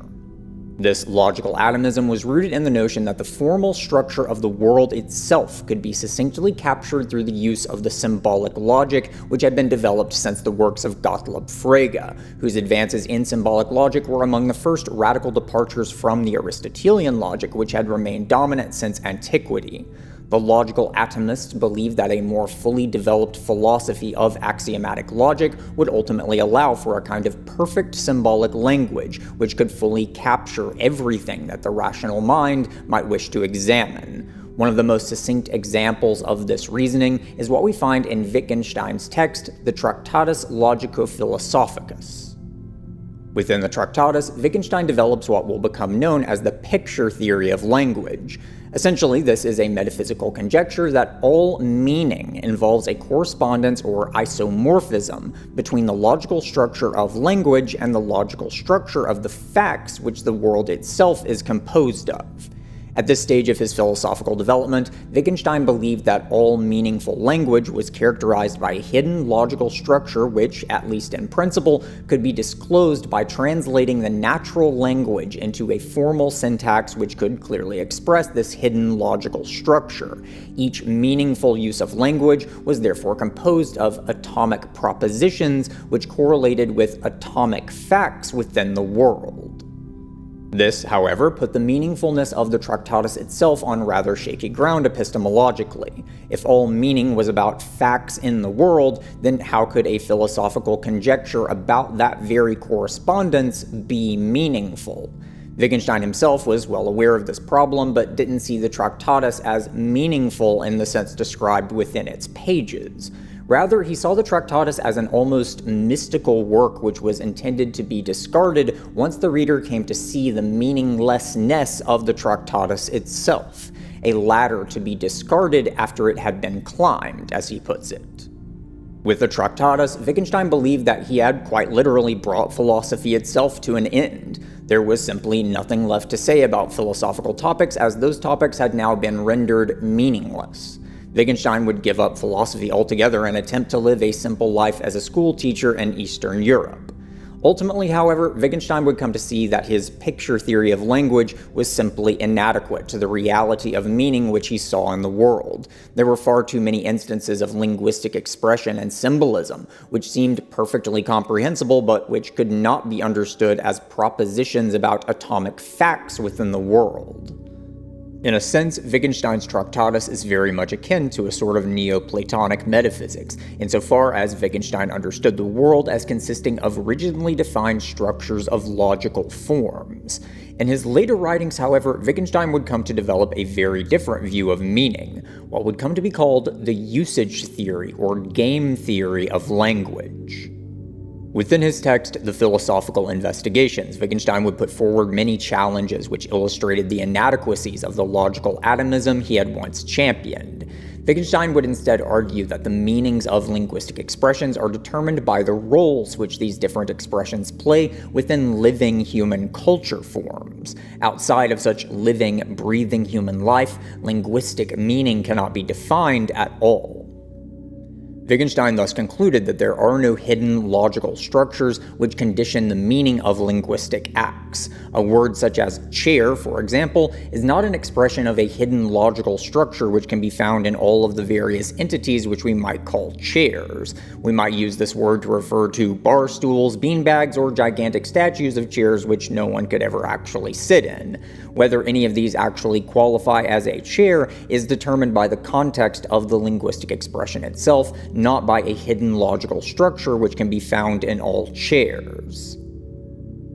This logical atomism was rooted in the notion that the formal structure of the world itself could be succinctly captured through the use of the symbolic logic which had been developed since the works of Gottlob Frege, whose advances in symbolic logic were among the first radical departures from the Aristotelian logic which had remained dominant since antiquity. The logical atomists believed that a more fully developed philosophy of axiomatic logic would ultimately allow for a kind of perfect symbolic language which could fully capture everything that the rational mind might wish to examine. One of the most succinct examples of this reasoning is what we find in Wittgenstein's text, the Tractatus Logico-Philosophicus. Within the Tractatus, Wittgenstein develops what will become known as the picture theory of language. Essentially, this is a metaphysical conjecture that all meaning involves a correspondence or isomorphism between the logical structure of language and the logical structure of the facts which the world itself is composed of. At this stage of his philosophical development, Wittgenstein believed that all meaningful language was characterized by a hidden logical structure which, at least in principle, could be disclosed by translating the natural language into a formal syntax which could clearly express this hidden logical structure. Each meaningful use of language was therefore composed of atomic propositions which correlated with atomic facts within the world. This, however, put the meaningfulness of the Tractatus itself on rather shaky ground epistemologically. If all meaning was about facts in the world, then how could a philosophical conjecture about that very correspondence be meaningful? Wittgenstein himself was well aware of this problem, but didn't see the Tractatus as meaningful in the sense described within its pages. Rather, he saw the Tractatus as an almost mystical work which was intended to be discarded once the reader came to see the meaninglessness of the Tractatus itself, a ladder to be discarded after it had been climbed, as he puts it. With the Tractatus, Wittgenstein believed that he had quite literally brought philosophy itself to an end. There was simply nothing left to say about philosophical topics, as those topics had now been rendered meaningless. Wittgenstein would give up philosophy altogether and attempt to live a simple life as a school teacher in Eastern Europe. Ultimately, however, Wittgenstein would come to see that his picture theory of language was simply inadequate to the reality of meaning which he saw in the world. There were far too many instances of linguistic expression and symbolism, which seemed perfectly comprehensible but which could not be understood as propositions about atomic facts within the world. In a sense, Wittgenstein's Tractatus is very much akin to a sort of Neoplatonic metaphysics, insofar as Wittgenstein understood the world as consisting of rigidly defined structures of logical forms. In his later writings, however, Wittgenstein would come to develop a very different view of meaning, what would come to be called the usage theory or game theory of language. Within his text, The Philosophical Investigations, Wittgenstein would put forward many challenges which illustrated the inadequacies of the logical atomism he had once championed. Wittgenstein would instead argue that the meanings of linguistic expressions are determined by the roles which these different expressions play within living human culture forms. Outside of such living, breathing human life, linguistic meaning cannot be defined at all. Wittgenstein thus concluded that there are no hidden logical structures which condition the meaning of linguistic acts. A word such as chair, for example, is not an expression of a hidden logical structure which can be found in all of the various entities which we might call chairs. We might use this word to refer to bar stools, beanbags, or gigantic statues of chairs which no one could ever actually sit in. Whether any of these actually qualify as a chair is determined by the context of the linguistic expression itself, not by a hidden logical structure which can be found in all chairs.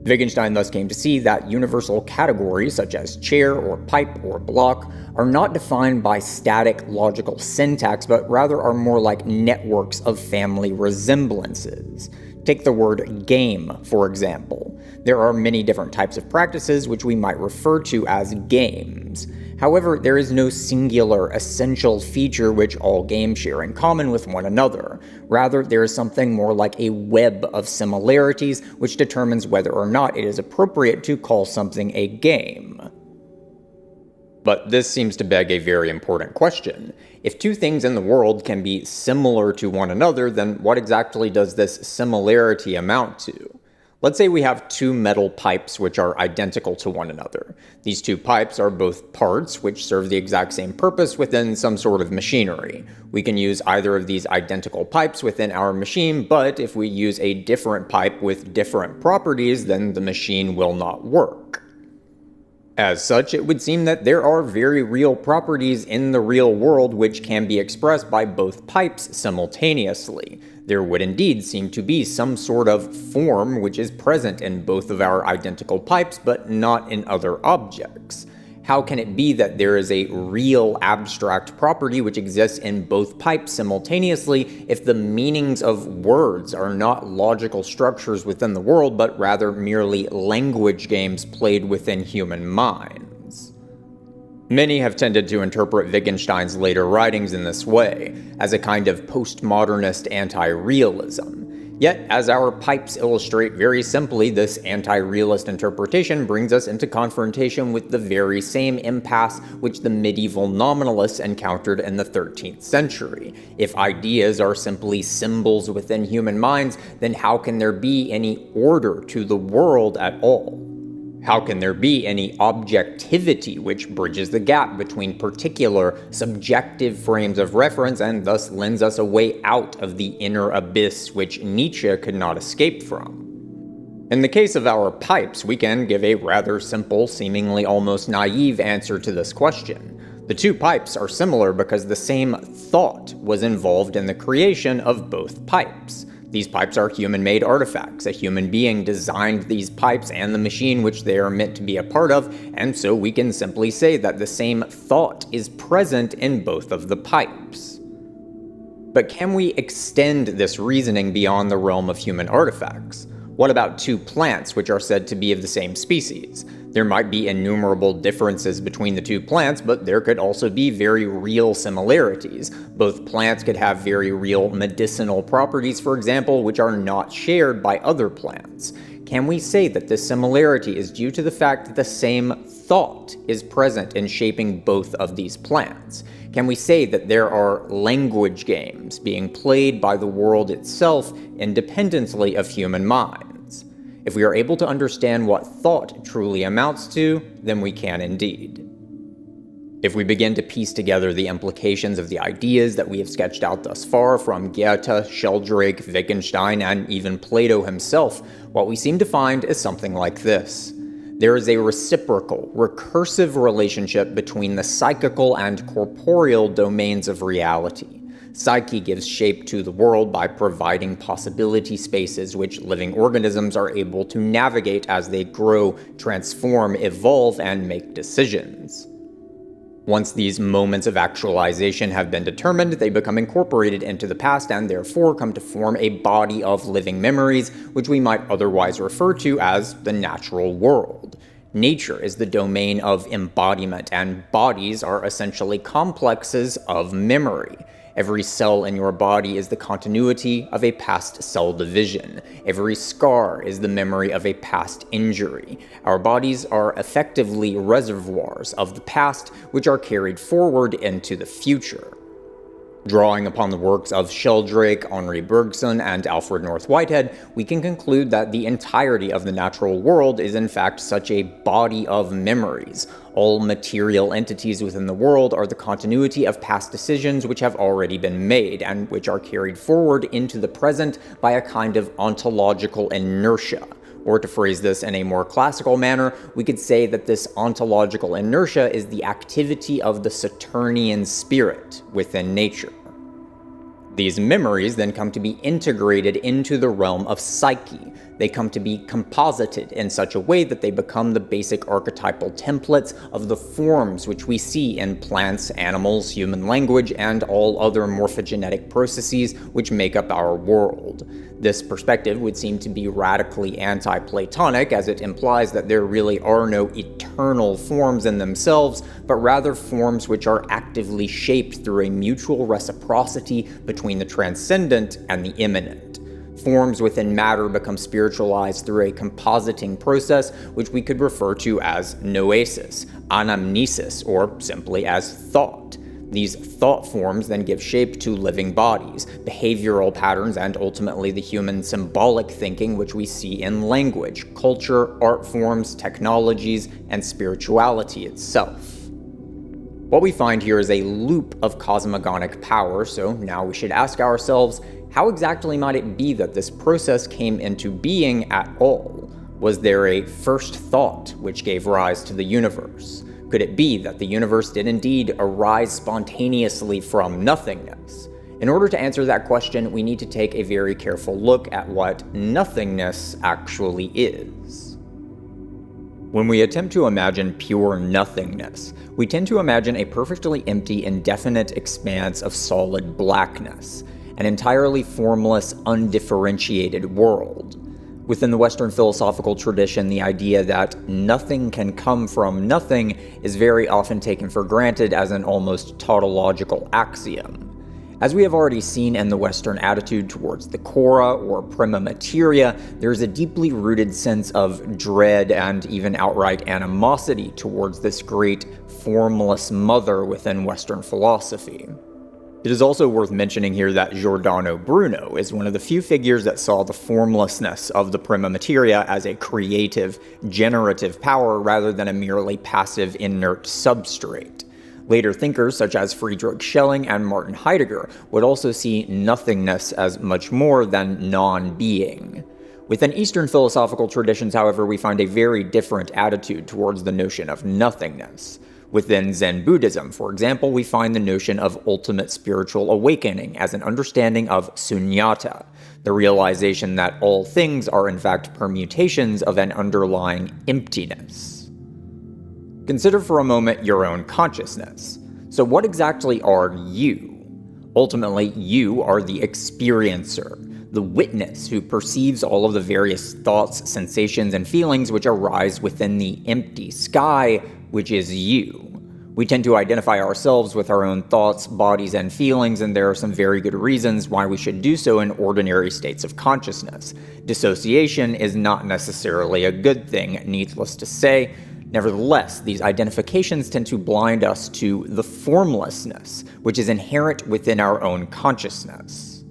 Wittgenstein thus came to see that universal categories such as chair or pipe or block are not defined by static logical syntax, but rather are more like networks of family resemblances. Take the word game, for example. There are many different types of practices which we might refer to as games. However, there is no singular, essential feature which all games share in common with one another. Rather, there is something more like a web of similarities which determines whether or not it is appropriate to call something a game. But this seems to beg a very important question. If two things in the world can be similar to one another, then what exactly does this similarity amount to? Let's say we have two metal pipes which are identical to one another. These two pipes are both parts which serve the exact same purpose within some sort of machinery. We can use either of these identical pipes within our machine, but if we use a different pipe with different properties, then the machine will not work. As such, it would seem that there are very real properties in the real world which can be expressed by both pipes simultaneously. There would indeed seem to be some sort of form which is present in both of our identical pipes, but not in other objects. How can it be that there is a real abstract property which exists in both pipes simultaneously if the meanings of words are not logical structures within the world, but rather merely language games played within human minds? Many have tended to interpret Wittgenstein's later writings in this way, as a kind of postmodernist anti-realism. Yet, as our pipes illustrate very simply, this anti-realist interpretation brings us into confrontation with the very same impasse which the medieval nominalists encountered in the 13th century. If ideas are simply symbols within human minds, then how can there be any order to the world at all? How can there be any objectivity which bridges the gap between particular, subjective frames of reference and thus lends us a way out of the inner abyss which Nietzsche could not escape from? In the case of our pipes, we can give a rather simple, seemingly almost naive answer to this question. The two pipes are similar because the same thought was involved in the creation of both pipes. These pipes are human-made artifacts. A human being designed these pipes and the machine which they are meant to be a part of, and so we can simply say that the same thought is present in both of the pipes. But can we extend this reasoning beyond the realm of human artifacts? What about two plants which are said to be of the same species? There might be innumerable differences between the two plants, but there could also be very real similarities. Both plants could have very real medicinal properties, for example, which are not shared by other plants. Can we say that this similarity is due to the fact that the same thought is present in shaping both of these plans? Can we say that there are language games being played by the world itself independently of human minds? If we are able to understand what thought truly amounts to, then we can indeed. If we begin to piece together the implications of the ideas that we have sketched out thus far from Goethe, Sheldrake, Wittgenstein, and even Plato himself, what we seem to find is something like this. There is a reciprocal, recursive relationship between the psychical and corporeal domains of reality. Psyche gives shape to the world by providing possibility spaces which living organisms are able to navigate as they grow, transform, evolve, and make decisions. Once these moments of actualization have been determined, they become incorporated into the past and therefore come to form a body of living memories, which we might otherwise refer to as the natural world. Nature is the domain of embodiment, and bodies are essentially complexes of memory. Every cell in your body is the continuity of a past cell division. Every scar is the memory of a past injury. Our bodies are effectively reservoirs of the past, which are carried forward into the future. Drawing upon the works of Sheldrake, Henri Bergson, and Alfred North Whitehead, we can conclude that the entirety of the natural world is in fact such a body of memories. All material entities within the world are the continuity of past decisions which have already been made, and which are carried forward into the present by a kind of ontological inertia. Or to phrase this in a more classical manner, we could say that this ontological inertia is the activity of the Saturnian spirit within nature. These memories then come to be integrated into the realm of psyche. They come to be composited in such a way that they become the basic archetypal templates of the forms which we see in plants, animals, human language, and all other morphogenetic processes which make up our world. This perspective would seem to be radically anti-Platonic, as it implies that there really are no eternal forms in themselves, but rather forms which are actively shaped through a mutual reciprocity between the transcendent and the immanent. Forms within matter become spiritualized through a compositing process which we could refer to as noesis, anamnesis, or simply as thought. These thought forms then give shape to living bodies, behavioral patterns, and ultimately the human symbolic thinking which we see in language, culture, art forms, technologies, and spirituality itself. What we find here is a loop of cosmogonic power, so now we should ask ourselves, how exactly might it be that this process came into being at all? Was there a first thought which gave rise to the universe? Could it be that the universe did indeed arise spontaneously from nothingness? In order to answer that question, we need to take a very careful look at what nothingness actually is. When we attempt to imagine pure nothingness, we tend to imagine a perfectly empty, indefinite expanse of solid blackness, an entirely formless, undifferentiated world. Within the Western philosophical tradition, the idea that nothing can come from nothing is very often taken for granted as an almost tautological axiom. As we have already seen in the Western attitude towards the cora or prima materia, there is a deeply rooted sense of dread and even outright animosity towards this great formless mother within Western philosophy. It is also worth mentioning here that Giordano Bruno is one of the few figures that saw the formlessness of the prima materia as a creative, generative power rather than a merely passive, inert substrate. Later thinkers such as Friedrich Schelling and Martin Heidegger would also see nothingness as much more than non-being. Within Eastern philosophical traditions, however, we find a very different attitude towards the notion of nothingness. Within Zen Buddhism, for example, we find the notion of ultimate spiritual awakening as an understanding of sunyata, the realization that all things are in fact permutations of an underlying emptiness. Consider for a moment your own consciousness. So what exactly are you? Ultimately, you are the experiencer, the witness who perceives all of the various thoughts, sensations, and feelings which arise within the empty sky, which is you. We tend to identify ourselves with our own thoughts, bodies, and feelings, and there are some very good reasons why we should do so in ordinary states of consciousness. Dissociation is not necessarily a good thing, needless to say. Nevertheless, these identifications tend to blind us to the formlessness, which is inherent within our own consciousness.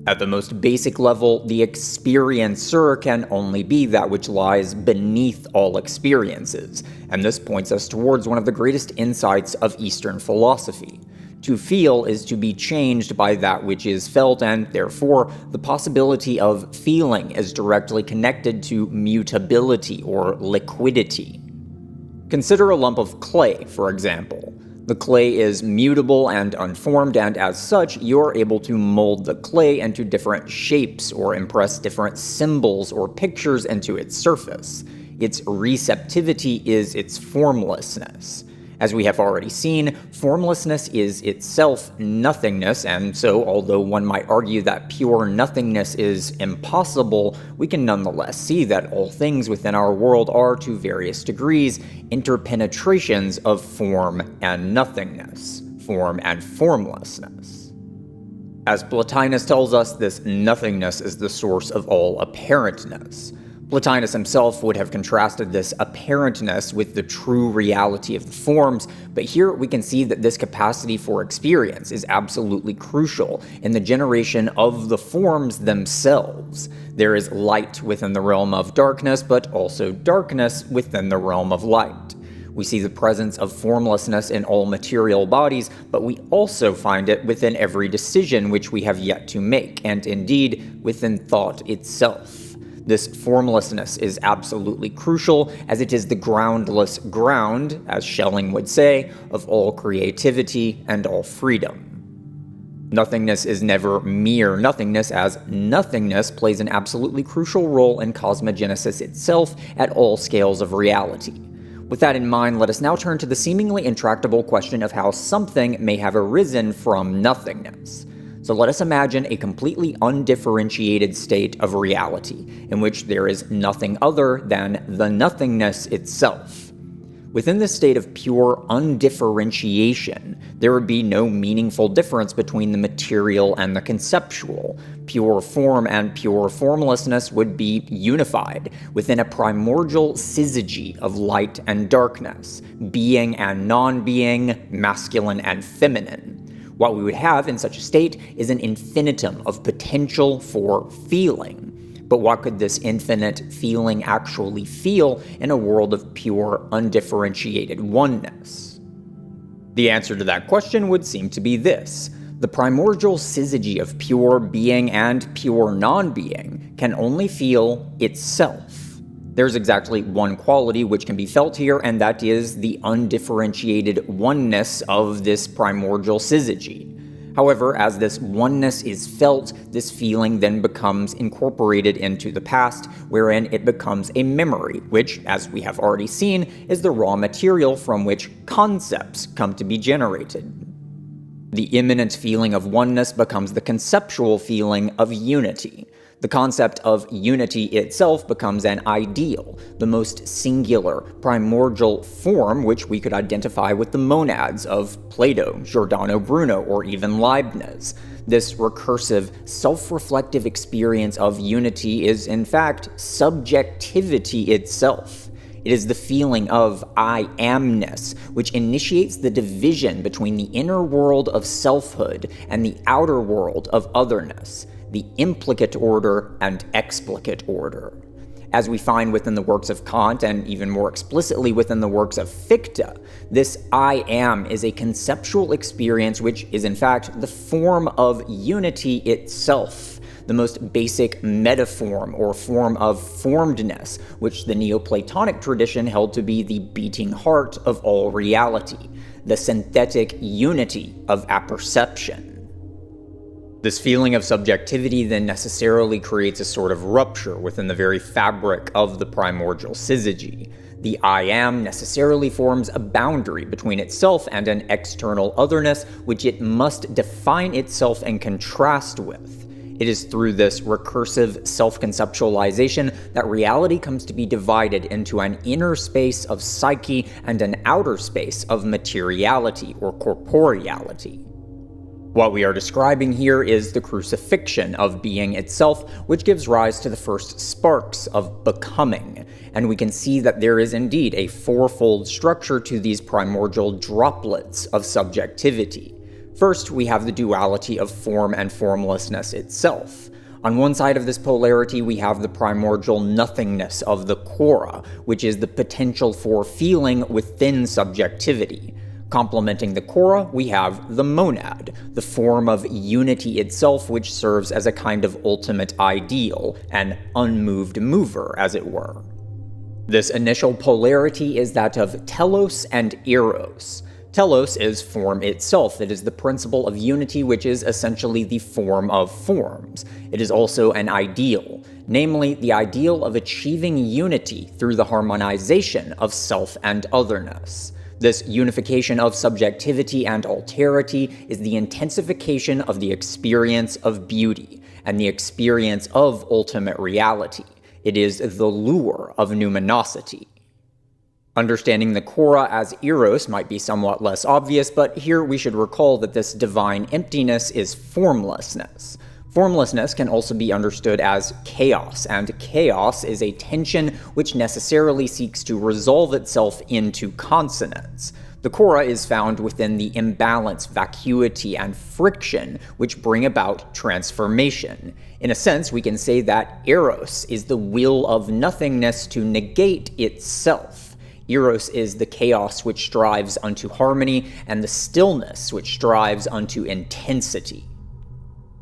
At the most basic level, the experiencer can only be that which lies beneath all experiences, and this points us towards one of the greatest insights of Eastern philosophy. To feel is to be changed by that which is felt, and therefore, the possibility of feeling is directly connected to mutability or liquidity. Consider a lump of clay, for example. The clay is mutable and unformed, and as such, you're able to mold the clay into different shapes or impress different symbols or pictures into its surface. Its receptivity is its formlessness. As we have already seen, formlessness is itself nothingness, and so although one might argue that pure nothingness is impossible, we can nonetheless see that all things within our world are, to various degrees, interpenetrations of form and nothingness, form and formlessness. As Plotinus tells us, this nothingness is the source of all apparentness. Plotinus himself would have contrasted this apparentness with the true reality of the forms, but here we can see that this capacity for experience is absolutely crucial in the generation of the forms themselves. There is light within the realm of darkness, but also darkness within the realm of light. We see the presence of formlessness in all material bodies, but we also find it within every decision which we have yet to make, and indeed within thought itself. This formlessness is absolutely crucial, as it is the groundless ground, as Schelling would say, of all creativity and all freedom. Nothingness is never mere nothingness, as nothingness plays an absolutely crucial role in cosmogenesis itself at all scales of reality. With that in mind, let us now turn to the seemingly intractable question of how something may have arisen from nothingness. So let us imagine a completely undifferentiated state of reality, in which there is nothing other than the nothingness itself. Within this state of pure undifferentiation, there would be no meaningful difference between the material and the conceptual. Pure form and pure formlessness would be unified within a primordial syzygy of light and darkness, being and non-being, masculine and feminine. What we would have in such a state is an infinitum of potential for feeling. But what could this infinite feeling actually feel in a world of pure, undifferentiated oneness? The answer to that question would seem to be this. The primordial syzygy of pure being and pure non-being can only feel itself. There's exactly one quality which can be felt here, and that is the undifferentiated oneness of this primordial syzygy. However, as this oneness is felt, this feeling then becomes incorporated into the past, wherein it becomes a memory, which, as we have already seen, is the raw material from which concepts come to be generated. The immanent feeling of oneness becomes the conceptual feeling of unity. The concept of unity itself becomes an ideal, the most singular, primordial form which we could identify with the monads of Plato, Giordano Bruno, or even Leibniz. This recursive, self-reflective experience of unity is, in fact, subjectivity itself. It is the feeling of I amness, which initiates the division between the inner world of selfhood and the outer world of otherness, the implicate order and explicate order. As we find within the works of Kant, and even more explicitly within the works of Fichte, this I am is a conceptual experience which is in fact the form of unity itself, the most basic metaform or form of formedness, which the Neoplatonic tradition held to be the beating heart of all reality, the synthetic unity of apperception. This feeling of subjectivity then necessarily creates a sort of rupture within the very fabric of the primordial syzygy. The I am necessarily forms a boundary between itself and an external otherness which it must define itself and contrast with. It is through this recursive self-conceptualization that reality comes to be divided into an inner space of psyche and an outer space of materiality or corporeality. What we are describing here is the crucifixion of being itself, which gives rise to the first sparks of becoming. And we can see that there is indeed a fourfold structure to these primordial droplets of subjectivity. First, we have the duality of form and formlessness itself. On one side of this polarity, we have the primordial nothingness of the quora, which is the potential for feeling within subjectivity. Complementing the quora, we have the monad, the form of unity itself, which serves as a kind of ultimate ideal, an unmoved mover, as it were. This initial polarity is that of telos and eros. Telos is form itself. It is the principle of unity, which is essentially the form of forms. It is also an ideal, namely the ideal of achieving unity through the harmonization of self and otherness. This unification of subjectivity and alterity is the intensification of the experience of beauty and the experience of ultimate reality. It is the lure of numinosity. Understanding the quora as eros might be somewhat less obvious, but here we should recall that this divine emptiness is formlessness. Formlessness can also be understood as chaos, and chaos is a tension which necessarily seeks to resolve itself into consonance. The quora is found within the imbalance, vacuity, and friction which bring about transformation. In a sense, we can say that eros is the will of nothingness to negate itself. Eros is the chaos which strives unto harmony, and the stillness which strives unto intensity.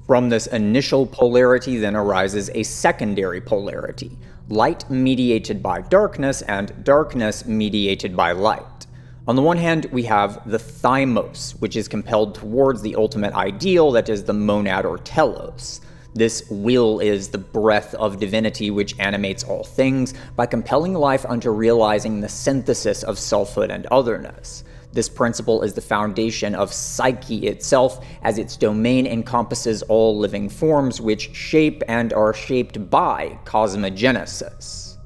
From this initial polarity then arises a secondary polarity, light mediated by darkness and darkness mediated by light. On the one hand, we have the thymos, which is compelled towards the ultimate ideal, that is the monad or telos. This will is the breath of divinity which animates all things by compelling life unto realizing the synthesis of selfhood and otherness. This principle is the foundation of psyche itself, as its domain encompasses all living forms which shape and are shaped by cosmogenesis.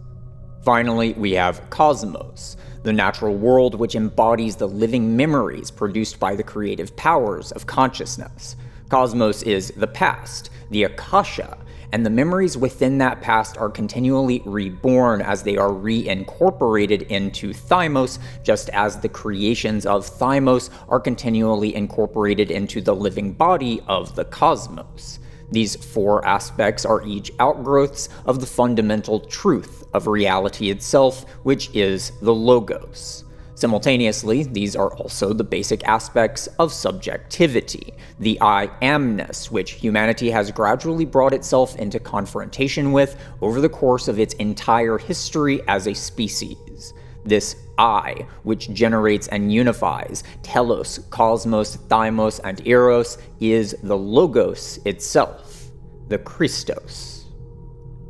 Finally, we have cosmos, the natural world which embodies the living memories produced by the creative powers of consciousness. Cosmos is the past, the akasha, and the memories within that past are continually reborn as they are reincorporated into thymos, just as the creations of thymos are continually incorporated into the living body of the cosmos. These four aspects are each outgrowths of the fundamental truth of reality itself, which is the logos. Simultaneously, these are also the basic aspects of subjectivity, the I-amness, which humanity has gradually brought itself into confrontation with over the course of its entire history as a species. This I, which generates and unifies telos, cosmos, thymos, and eros, is the logos itself, the Christos.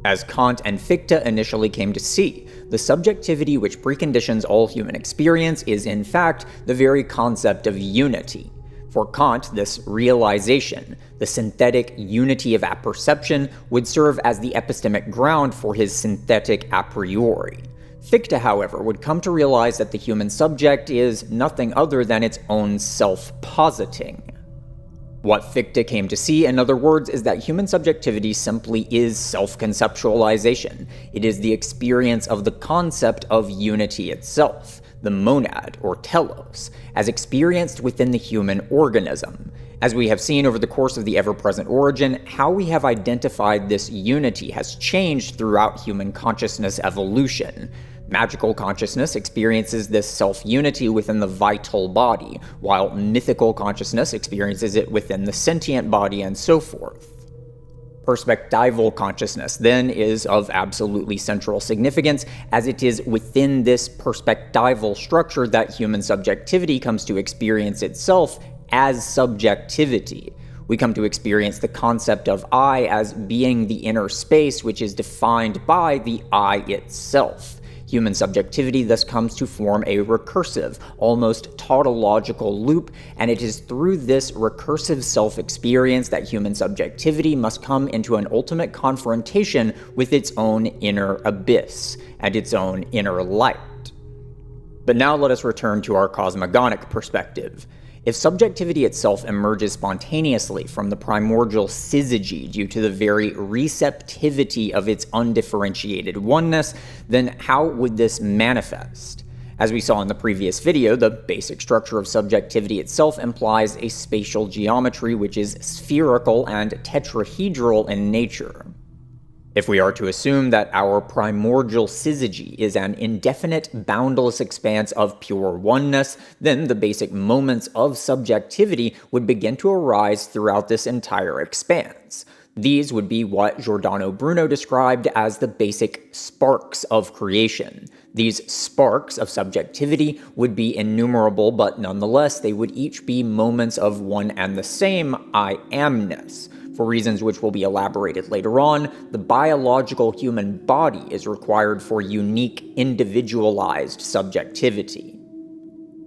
As Kant and Fichte initially came to see, the subjectivity which preconditions all human experience is in fact the very concept of unity. For Kant, this realization, the synthetic unity of apperception, would serve as the epistemic ground for his synthetic a priori. Fichte, however, would come to realize that the human subject is nothing other than its own self-positing. What Fichte came to see, in other words, is that human subjectivity simply is self-conceptualization. It is the experience of the concept of unity itself, the monad, or telos, as experienced within the human organism. As we have seen over the course of the ever-present origin, how we have identified this unity has changed throughout human consciousness evolution. Magical consciousness experiences this self-unity within the vital body, while mythical consciousness experiences it within the sentient body, and so forth. Perspectival consciousness, then, is of absolutely central significance, as it is within this perspectival structure that human subjectivity comes to experience itself as subjectivity. We come to experience the concept of I as being the inner space which is defined by the I itself. Human subjectivity thus comes to form a recursive, almost tautological loop, and it is through this recursive self-experience that human subjectivity must come into an ultimate confrontation with its own inner abyss, and its own inner light. But now let us return to our cosmogonic perspective. If subjectivity itself emerges spontaneously from the primordial syzygy due to the very receptivity of its undifferentiated oneness, then how would this manifest? As we saw in the previous video, the basic structure of subjectivity itself implies a spatial geometry which is spherical and tetrahedral in nature. If we are to assume that our primordial syzygy is an indefinite, boundless expanse of pure oneness, then the basic moments of subjectivity would begin to arise throughout this entire expanse. These would be what Giordano Bruno described as the basic sparks of creation. These sparks of subjectivity would be innumerable, but nonetheless they would each be moments of one and the same I amness. For reasons which will be elaborated later on, the biological human body is required for unique, individualized subjectivity.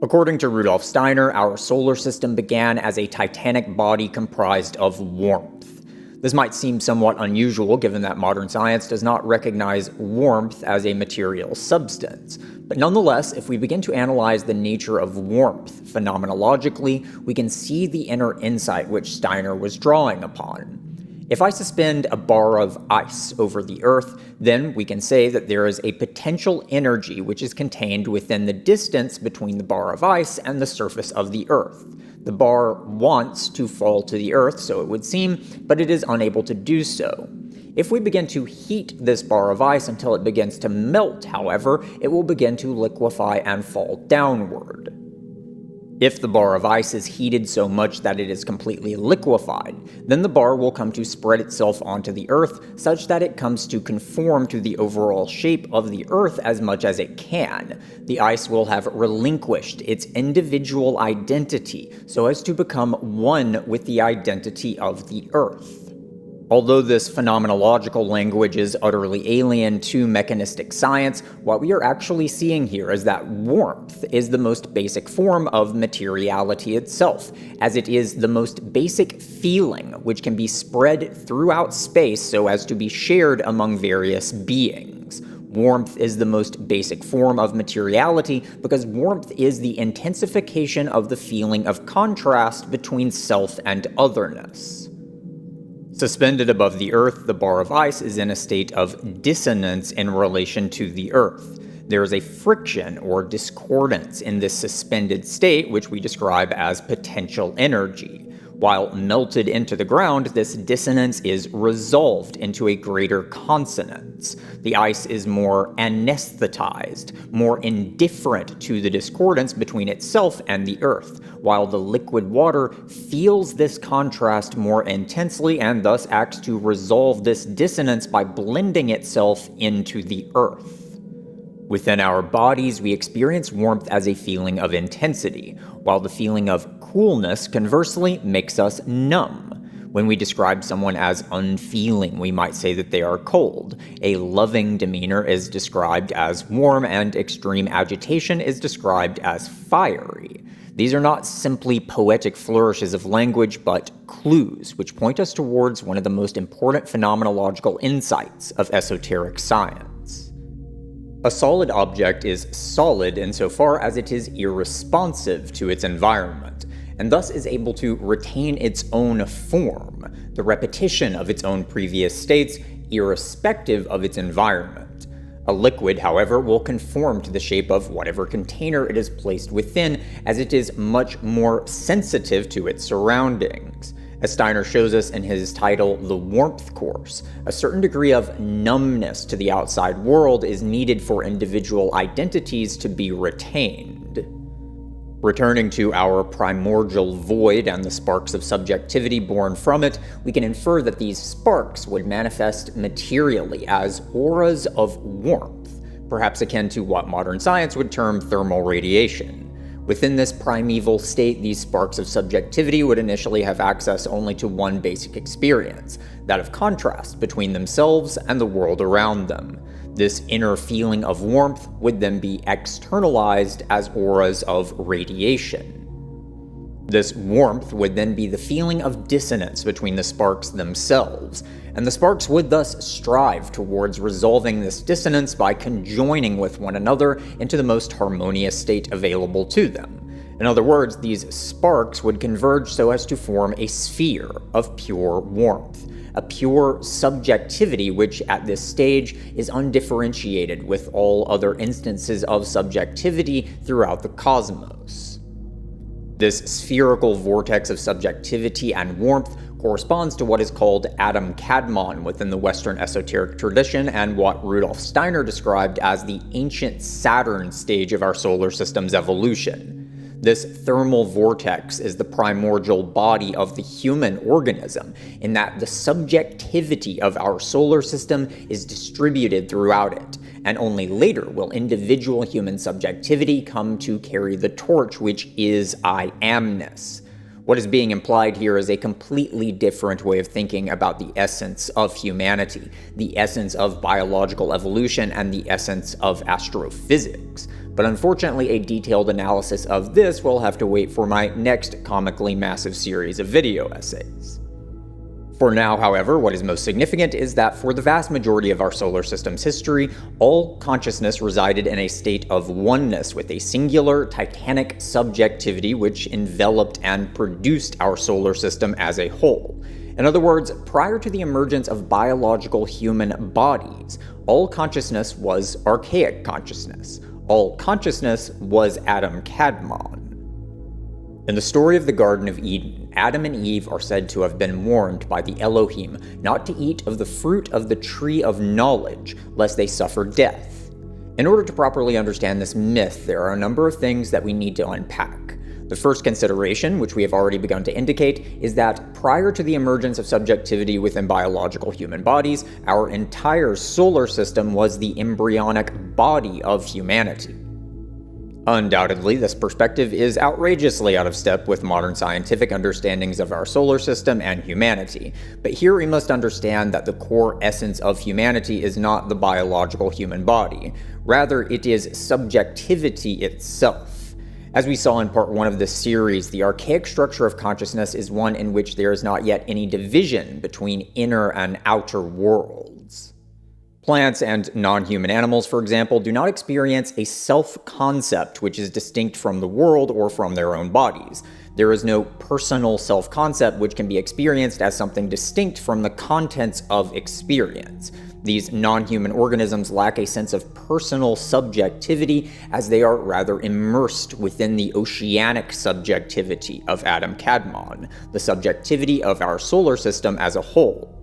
According to Rudolf Steiner, our solar system began as a titanic body comprised of warmth. This might seem somewhat unusual given that modern science does not recognize warmth as a material substance. But nonetheless, if we begin to analyze the nature of warmth phenomenologically, we can see the inner insight which Steiner was drawing upon. If I suspend a bar of ice over the Earth, then we can say that there is a potential energy which is contained within the distance between the bar of ice and the surface of the Earth. The bar wants to fall to the Earth, so it would seem, but it is unable to do so. If we begin to heat this bar of ice until it begins to melt, however, it will begin to liquefy and fall downward. If the bar of ice is heated so much that it is completely liquefied, then the bar will come to spread itself onto the Earth such that it comes to conform to the overall shape of the Earth as much as it can. The ice will have relinquished its individual identity so as to become one with the identity of the Earth. Although this phenomenological language is utterly alien to mechanistic science, what we are actually seeing here is that warmth is the most basic form of materiality itself, as it is the most basic feeling which can be spread throughout space so as to be shared among various beings. Warmth is the most basic form of materiality because warmth is the intensification of the feeling of contrast between self and otherness. Suspended above the Earth, the bar of ice is in a state of dissonance in relation to the Earth. There is a friction or discordance in this suspended state, which we describe as potential energy. While melted into the ground, this dissonance is resolved into a greater consonance. The ice is more anesthetized, more indifferent to the discordance between itself and the Earth, while the liquid water feels this contrast more intensely and thus acts to resolve this dissonance by blending itself into the Earth. Within our bodies, we experience warmth as a feeling of intensity, while the feeling of coolness, conversely, makes us numb. When we describe someone as unfeeling, we might say that they are cold. A loving demeanor is described as warm, and extreme agitation is described as fiery. These are not simply poetic flourishes of language, but clues, which point us towards one of the most important phenomenological insights of esoteric science. A solid object is solid insofar as it is irresponsive to its environment, and thus is able to retain its own form, the repetition of its own previous states, irrespective of its environment. A liquid, however, will conform to the shape of whatever container it is placed within, as it is much more sensitive to its surroundings. As Steiner shows us in his title, The Warmth Course, a certain degree of numbness to the outside world is needed for individual identities to be retained. Returning to our primordial void and the sparks of subjectivity born from it, we can infer that these sparks would manifest materially as auras of warmth, perhaps akin to what modern science would term thermal radiation. Within this primeval state, these sparks of subjectivity would initially have access only to one basic experience, that of contrast between themselves and the world around them. This inner feeling of warmth would then be externalized as auras of radiation. This warmth would then be the feeling of dissonance between the sparks themselves, and the sparks would thus strive towards resolving this dissonance by conjoining with one another into the most harmonious state available to them. In other words, these sparks would converge so as to form a sphere of pure warmth, a pure subjectivity which at this stage is undifferentiated with all other instances of subjectivity throughout the cosmos. This spherical vortex of subjectivity and warmth corresponds to what is called Adam-Kadmon within the Western esoteric tradition and what Rudolf Steiner described as the ancient Saturn stage of our solar system's evolution. This thermal vortex is the primordial body of the human organism, in that the subjectivity of our solar system is distributed throughout it, and only later will individual human subjectivity come to carry the torch, which is I amness. What is being implied here is a completely different way of thinking about the essence of humanity, the essence of biological evolution, and the essence of astrophysics. But unfortunately, a detailed analysis of this will have to wait for my next comically massive series of video essays. For now, however, what is most significant is that for the vast majority of our solar system's history, all consciousness resided in a state of oneness with a singular, titanic subjectivity which enveloped and produced our solar system as a whole. In other words, prior to the emergence of biological human bodies, all consciousness was archaic consciousness. All consciousness was Adam-Kadmon. In the story of the Garden of Eden, Adam and Eve are said to have been warned by the Elohim not to eat of the fruit of the tree of knowledge, lest they suffer death. In order to properly understand this myth, there are a number of things that we need to unpack. The first consideration, which we have already begun to indicate, is that prior to the emergence of subjectivity within biological human bodies, our entire solar system was the embryonic body of humanity. Undoubtedly, this perspective is outrageously out of step with modern scientific understandings of our solar system and humanity, but here we must understand that the core essence of humanity is not the biological human body. Rather, it is subjectivity itself. As we saw in part 1 of this series, the archaic structure of consciousness is one in which there is not yet any division between inner and outer worlds. Plants and non-human animals, for example, do not experience a self-concept which is distinct from the world or from their own bodies. There is no personal self-concept which can be experienced as something distinct from the contents of experience. These non-human organisms lack a sense of personal subjectivity, as they are rather immersed within the oceanic subjectivity of Adam-Kadmon, the subjectivity of our solar system as a whole.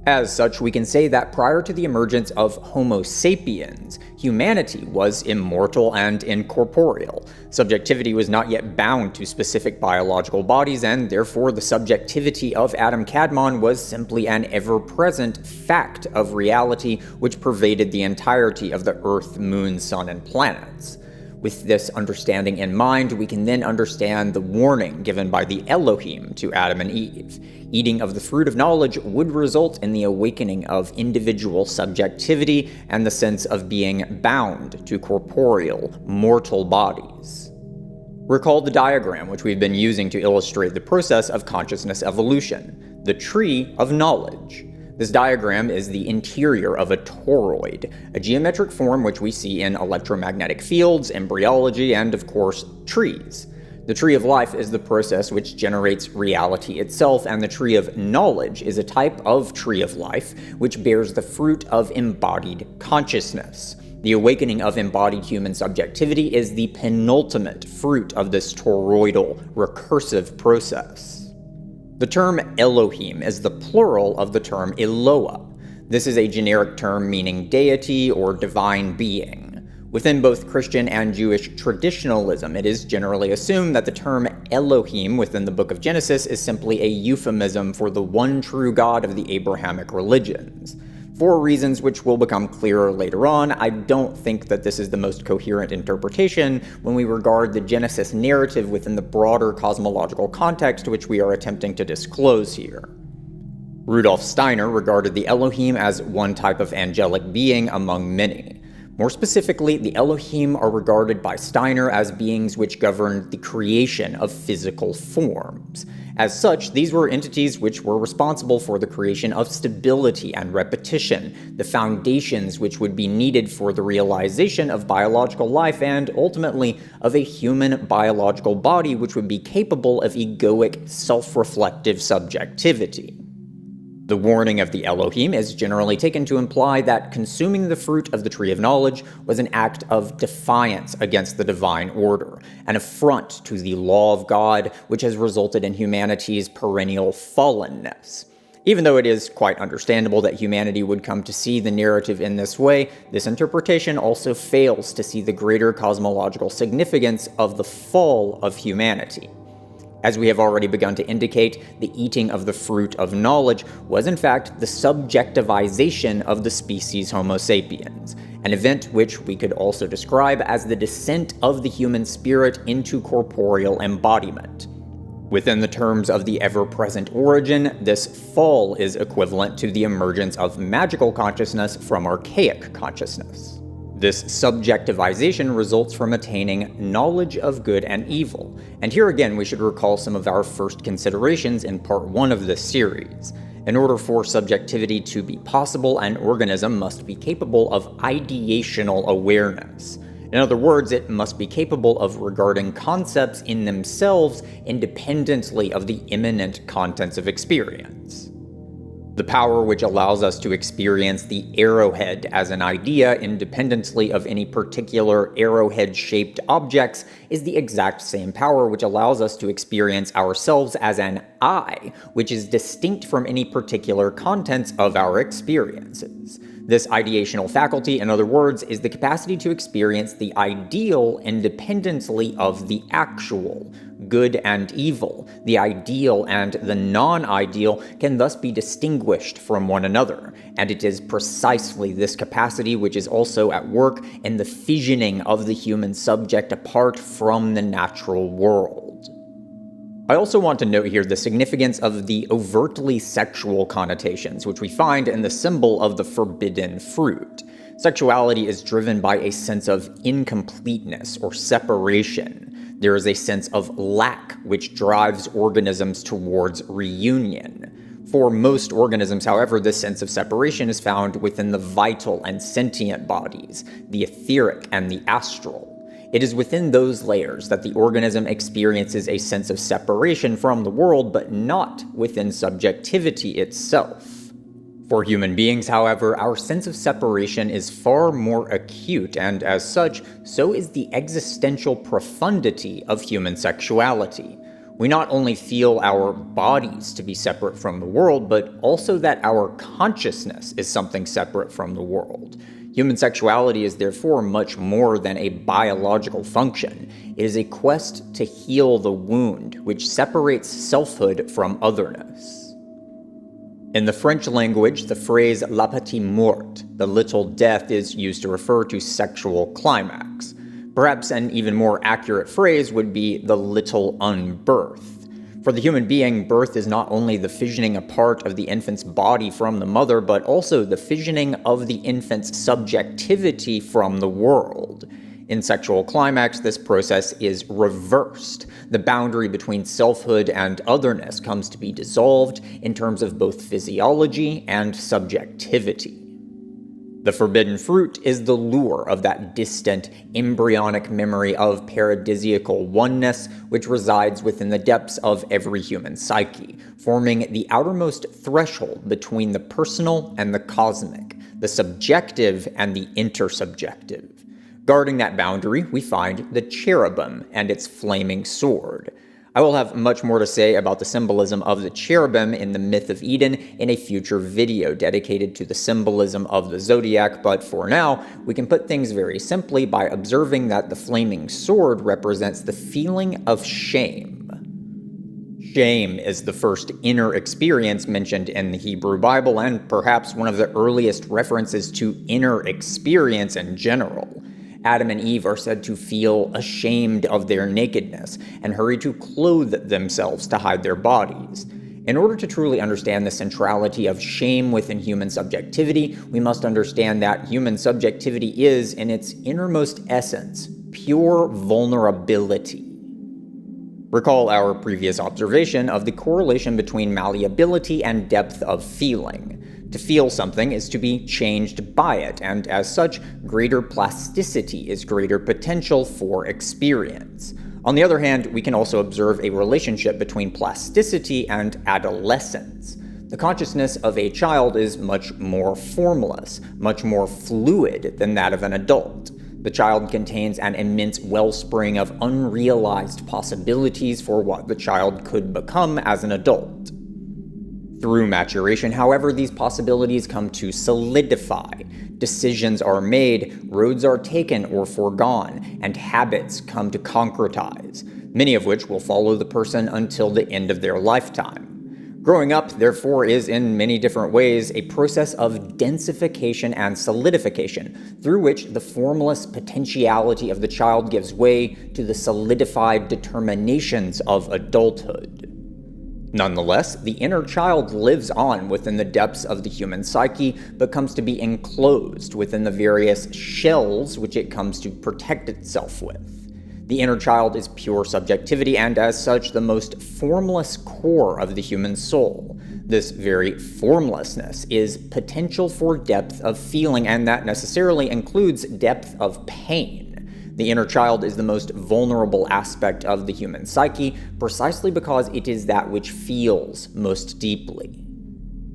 As such, we can say that prior to the emergence of Homo sapiens, humanity was immortal and incorporeal. Subjectivity was not yet bound to specific biological bodies, and therefore the subjectivity of Adam-Kadmon was simply an ever-present fact of reality which pervaded the entirety of the Earth, Moon, Sun, and planets. With this understanding in mind, we can then understand the warning given by the Elohim to Adam and Eve. Eating of the fruit of knowledge would result in the awakening of individual subjectivity and the sense of being bound to corporeal, mortal bodies. Recall the diagram which we've been using to illustrate the process of consciousness evolution, the tree of knowledge. This diagram is the interior of a toroid, a geometric form which we see in electromagnetic fields, embryology, and of course, trees. The tree of life is the process which generates reality itself, and the tree of knowledge is a type of tree of life which bears the fruit of embodied consciousness. The awakening of embodied human subjectivity is the penultimate fruit of this toroidal, recursive process. The term Elohim is the plural of the term Eloah. This is a generic term meaning deity or divine being. Within both Christian and Jewish traditionalism, it is generally assumed that the term Elohim within the book of Genesis is simply a euphemism for the one true God of the Abrahamic religions. For reasons which will become clearer later on, I don't think that this is the most coherent interpretation when we regard the Genesis narrative within the broader cosmological context which we are attempting to disclose here. Rudolf Steiner regarded the Elohim as one type of angelic being among many. More specifically, the Elohim are regarded by Steiner as beings which govern the creation of physical forms. As such, these were entities which were responsible for the creation of stability and repetition, the foundations which would be needed for the realization of biological life and, ultimately, of a human biological body which would be capable of egoic, self-reflective subjectivity. The warning of the Elohim is generally taken to imply that consuming the fruit of the tree of knowledge was an act of defiance against the divine order, an affront to the law of God, which has resulted in humanity's perennial fallenness. Even though it is quite understandable that humanity would come to see the narrative in this way, this interpretation also fails to see the greater cosmological significance of the fall of humanity. As we have already begun to indicate, the eating of the fruit of knowledge was in fact the subjectivization of the species Homo sapiens, an event which we could also describe as the descent of the human spirit into corporeal embodiment. Within the terms of the ever-present origin, this fall is equivalent to the emergence of magical consciousness from archaic consciousness. This subjectivization results from attaining knowledge of good and evil, and here again we should recall some of our first considerations in part 1 of this series. In order for subjectivity to be possible, an organism must be capable of ideational awareness. In other words, it must be capable of regarding concepts in themselves independently of the immanent contents of experience. The power which allows us to experience the arrowhead as an idea independently of any particular arrowhead-shaped objects is the exact same power which allows us to experience ourselves as an I, which is distinct from any particular contents of our experiences. This ideational faculty, in other words, is the capacity to experience the ideal independently of the actual. Good and evil, the ideal and the non-ideal, can thus be distinguished from one another, and it is precisely this capacity which is also at work in the fissioning of the human subject apart from the natural world. I also want to note here the significance of the overtly sexual connotations which we find in the symbol of the forbidden fruit. Sexuality is driven by a sense of incompleteness or separation. There is a sense of lack which drives organisms towards reunion. For most organisms, however, this sense of separation is found within the vital and sentient bodies, the etheric and the astral. It is within those layers that the organism experiences a sense of separation from the world, but not within subjectivity itself. For human beings, however, our sense of separation is far more acute, and as such, so is the existential profundity of human sexuality. We not only feel our bodies to be separate from the world, but also that our consciousness is something separate from the world. Human sexuality is therefore much more than a biological function. It is a quest to heal the wound which separates selfhood from otherness. In the French language, the phrase la petite mort, the little death, is used to refer to sexual climax. Perhaps an even more accurate phrase would be the little unbirth. For the human being, birth is not only the fissioning apart of the infant's body from the mother, but also the fissioning of the infant's subjectivity from the world. In sexual climax, this process is reversed. The boundary between selfhood and otherness comes to be dissolved in terms of both physiology and subjectivity. The forbidden fruit is the lure of that distant, embryonic memory of paradisiacal oneness which resides within the depths of every human psyche, forming the outermost threshold between the personal and the cosmic, the subjective and the intersubjective. Guarding that boundary, we find the cherubim and its flaming sword. I will have much more to say about the symbolism of the cherubim in the myth of Eden in a future video dedicated to the symbolism of the zodiac, but for now, we can put things very simply by observing that the flaming sword represents the feeling of shame. Shame is the first inner experience mentioned in the Hebrew Bible, and perhaps one of the earliest references to inner experience in general. Adam and Eve are said to feel ashamed of their nakedness and hurry to clothe themselves to hide their bodies. In order to truly understand the centrality of shame within human subjectivity, we must understand that human subjectivity is, in its innermost essence, pure vulnerability. Recall our previous observation of the correlation between malleability and depth of feeling. To feel something is to be changed by it, and as such, greater plasticity is greater potential for experience. On the other hand, we can also observe a relationship between plasticity and adolescence. The consciousness of a child is much more formless, much more fluid than that of an adult. The child contains an immense wellspring of unrealized possibilities for what the child could become as an adult. Through maturation, however, these possibilities come to solidify. Decisions are made, roads are taken or foregone, and habits come to concretize, many of which will follow the person until the end of their lifetime. Growing up, therefore, is in many different ways a process of densification and solidification, through which the formless potentiality of the child gives way to the solidified determinations of adulthood. Nonetheless, the inner child lives on within the depths of the human psyche, but comes to be enclosed within the various shells which it comes to protect itself with. The inner child is pure subjectivity, and as such, the most formless core of the human soul. This very formlessness is potential for depth of feeling, and that necessarily includes depth of pain. The inner child is the most vulnerable aspect of the human psyche, precisely because it is that which feels most deeply.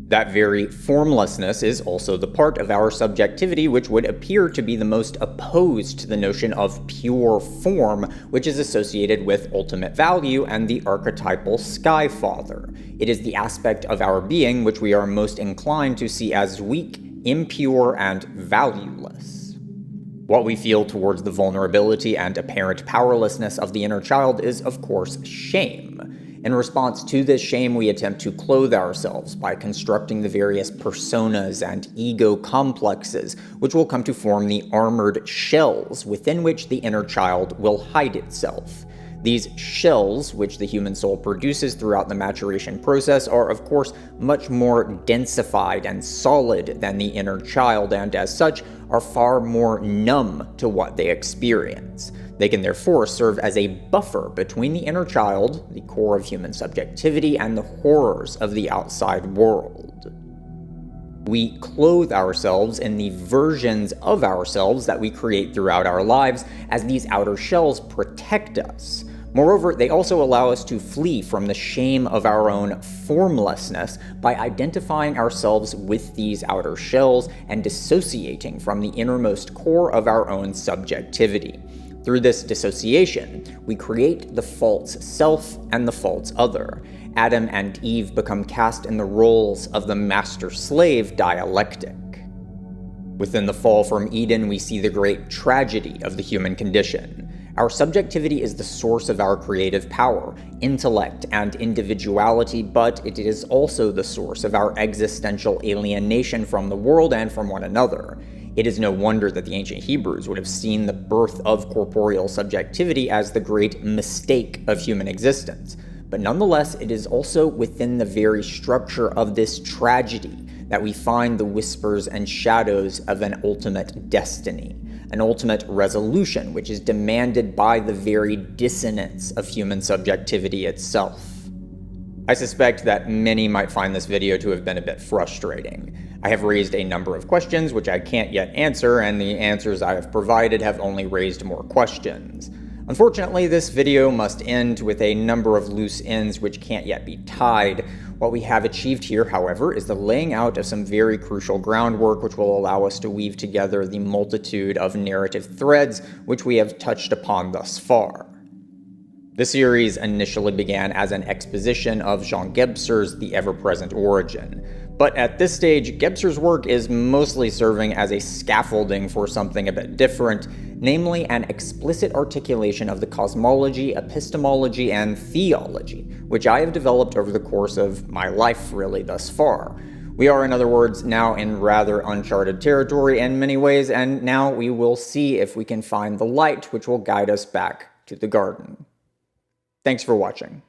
That very formlessness is also the part of our subjectivity which would appear to be the most opposed to the notion of pure form, which is associated with ultimate value and the archetypal Sky Father. It is the aspect of our being which we are most inclined to see as weak, impure, and valueless. What we feel towards the vulnerability and apparent powerlessness of the inner child is, of course, shame. In response to this shame, we attempt to clothe ourselves by constructing the various personas and ego complexes, which will come to form the armored shells within which the inner child will hide itself. These shells, which the human soul produces throughout the maturation process, are of course much more densified and solid than the inner child, and as such are far more numb to what they experience. They can therefore serve as a buffer between the inner child, the core of human subjectivity, and the horrors of the outside world. We clothe ourselves in the versions of ourselves that we create throughout our lives, as these outer shells protect us. Moreover, they also allow us to flee from the shame of our own formlessness by identifying ourselves with these outer shells and dissociating from the innermost core of our own subjectivity. Through this dissociation, we create the false self and the false other. Adam and Eve become cast in the roles of the master-slave dialectic. Within the fall from Eden, we see the great tragedy of the human condition. Our subjectivity is the source of our creative power, intellect, and individuality, but it is also the source of our existential alienation from the world and from one another. It is no wonder that the ancient Hebrews would have seen the birth of corporeal subjectivity as the great mistake of human existence. But nonetheless, it is also within the very structure of this tragedy that we find the whispers and shadows of an ultimate destiny. An ultimate resolution, which is demanded by the very dissonance of human subjectivity itself. I suspect that many might find this video to have been a bit frustrating. I have raised a number of questions which I can't yet answer, and the answers I have provided have only raised more questions. Unfortunately, this video must end with a number of loose ends which can't yet be tied. What we have achieved here, however, is the laying out of some very crucial groundwork which will allow us to weave together the multitude of narrative threads which we have touched upon thus far. The series initially began as an exposition of Jean Gebser's The Ever-Present Origin, but at this stage, Gebser's work is mostly serving as a scaffolding for something a bit different, namely an explicit articulation of the cosmology, epistemology, and theology, which I have developed over the course of my life really thus far. We are, in other words, now in rather uncharted territory in many ways, and now we will see if we can find the light which will guide us back to the garden. Thanks for watching.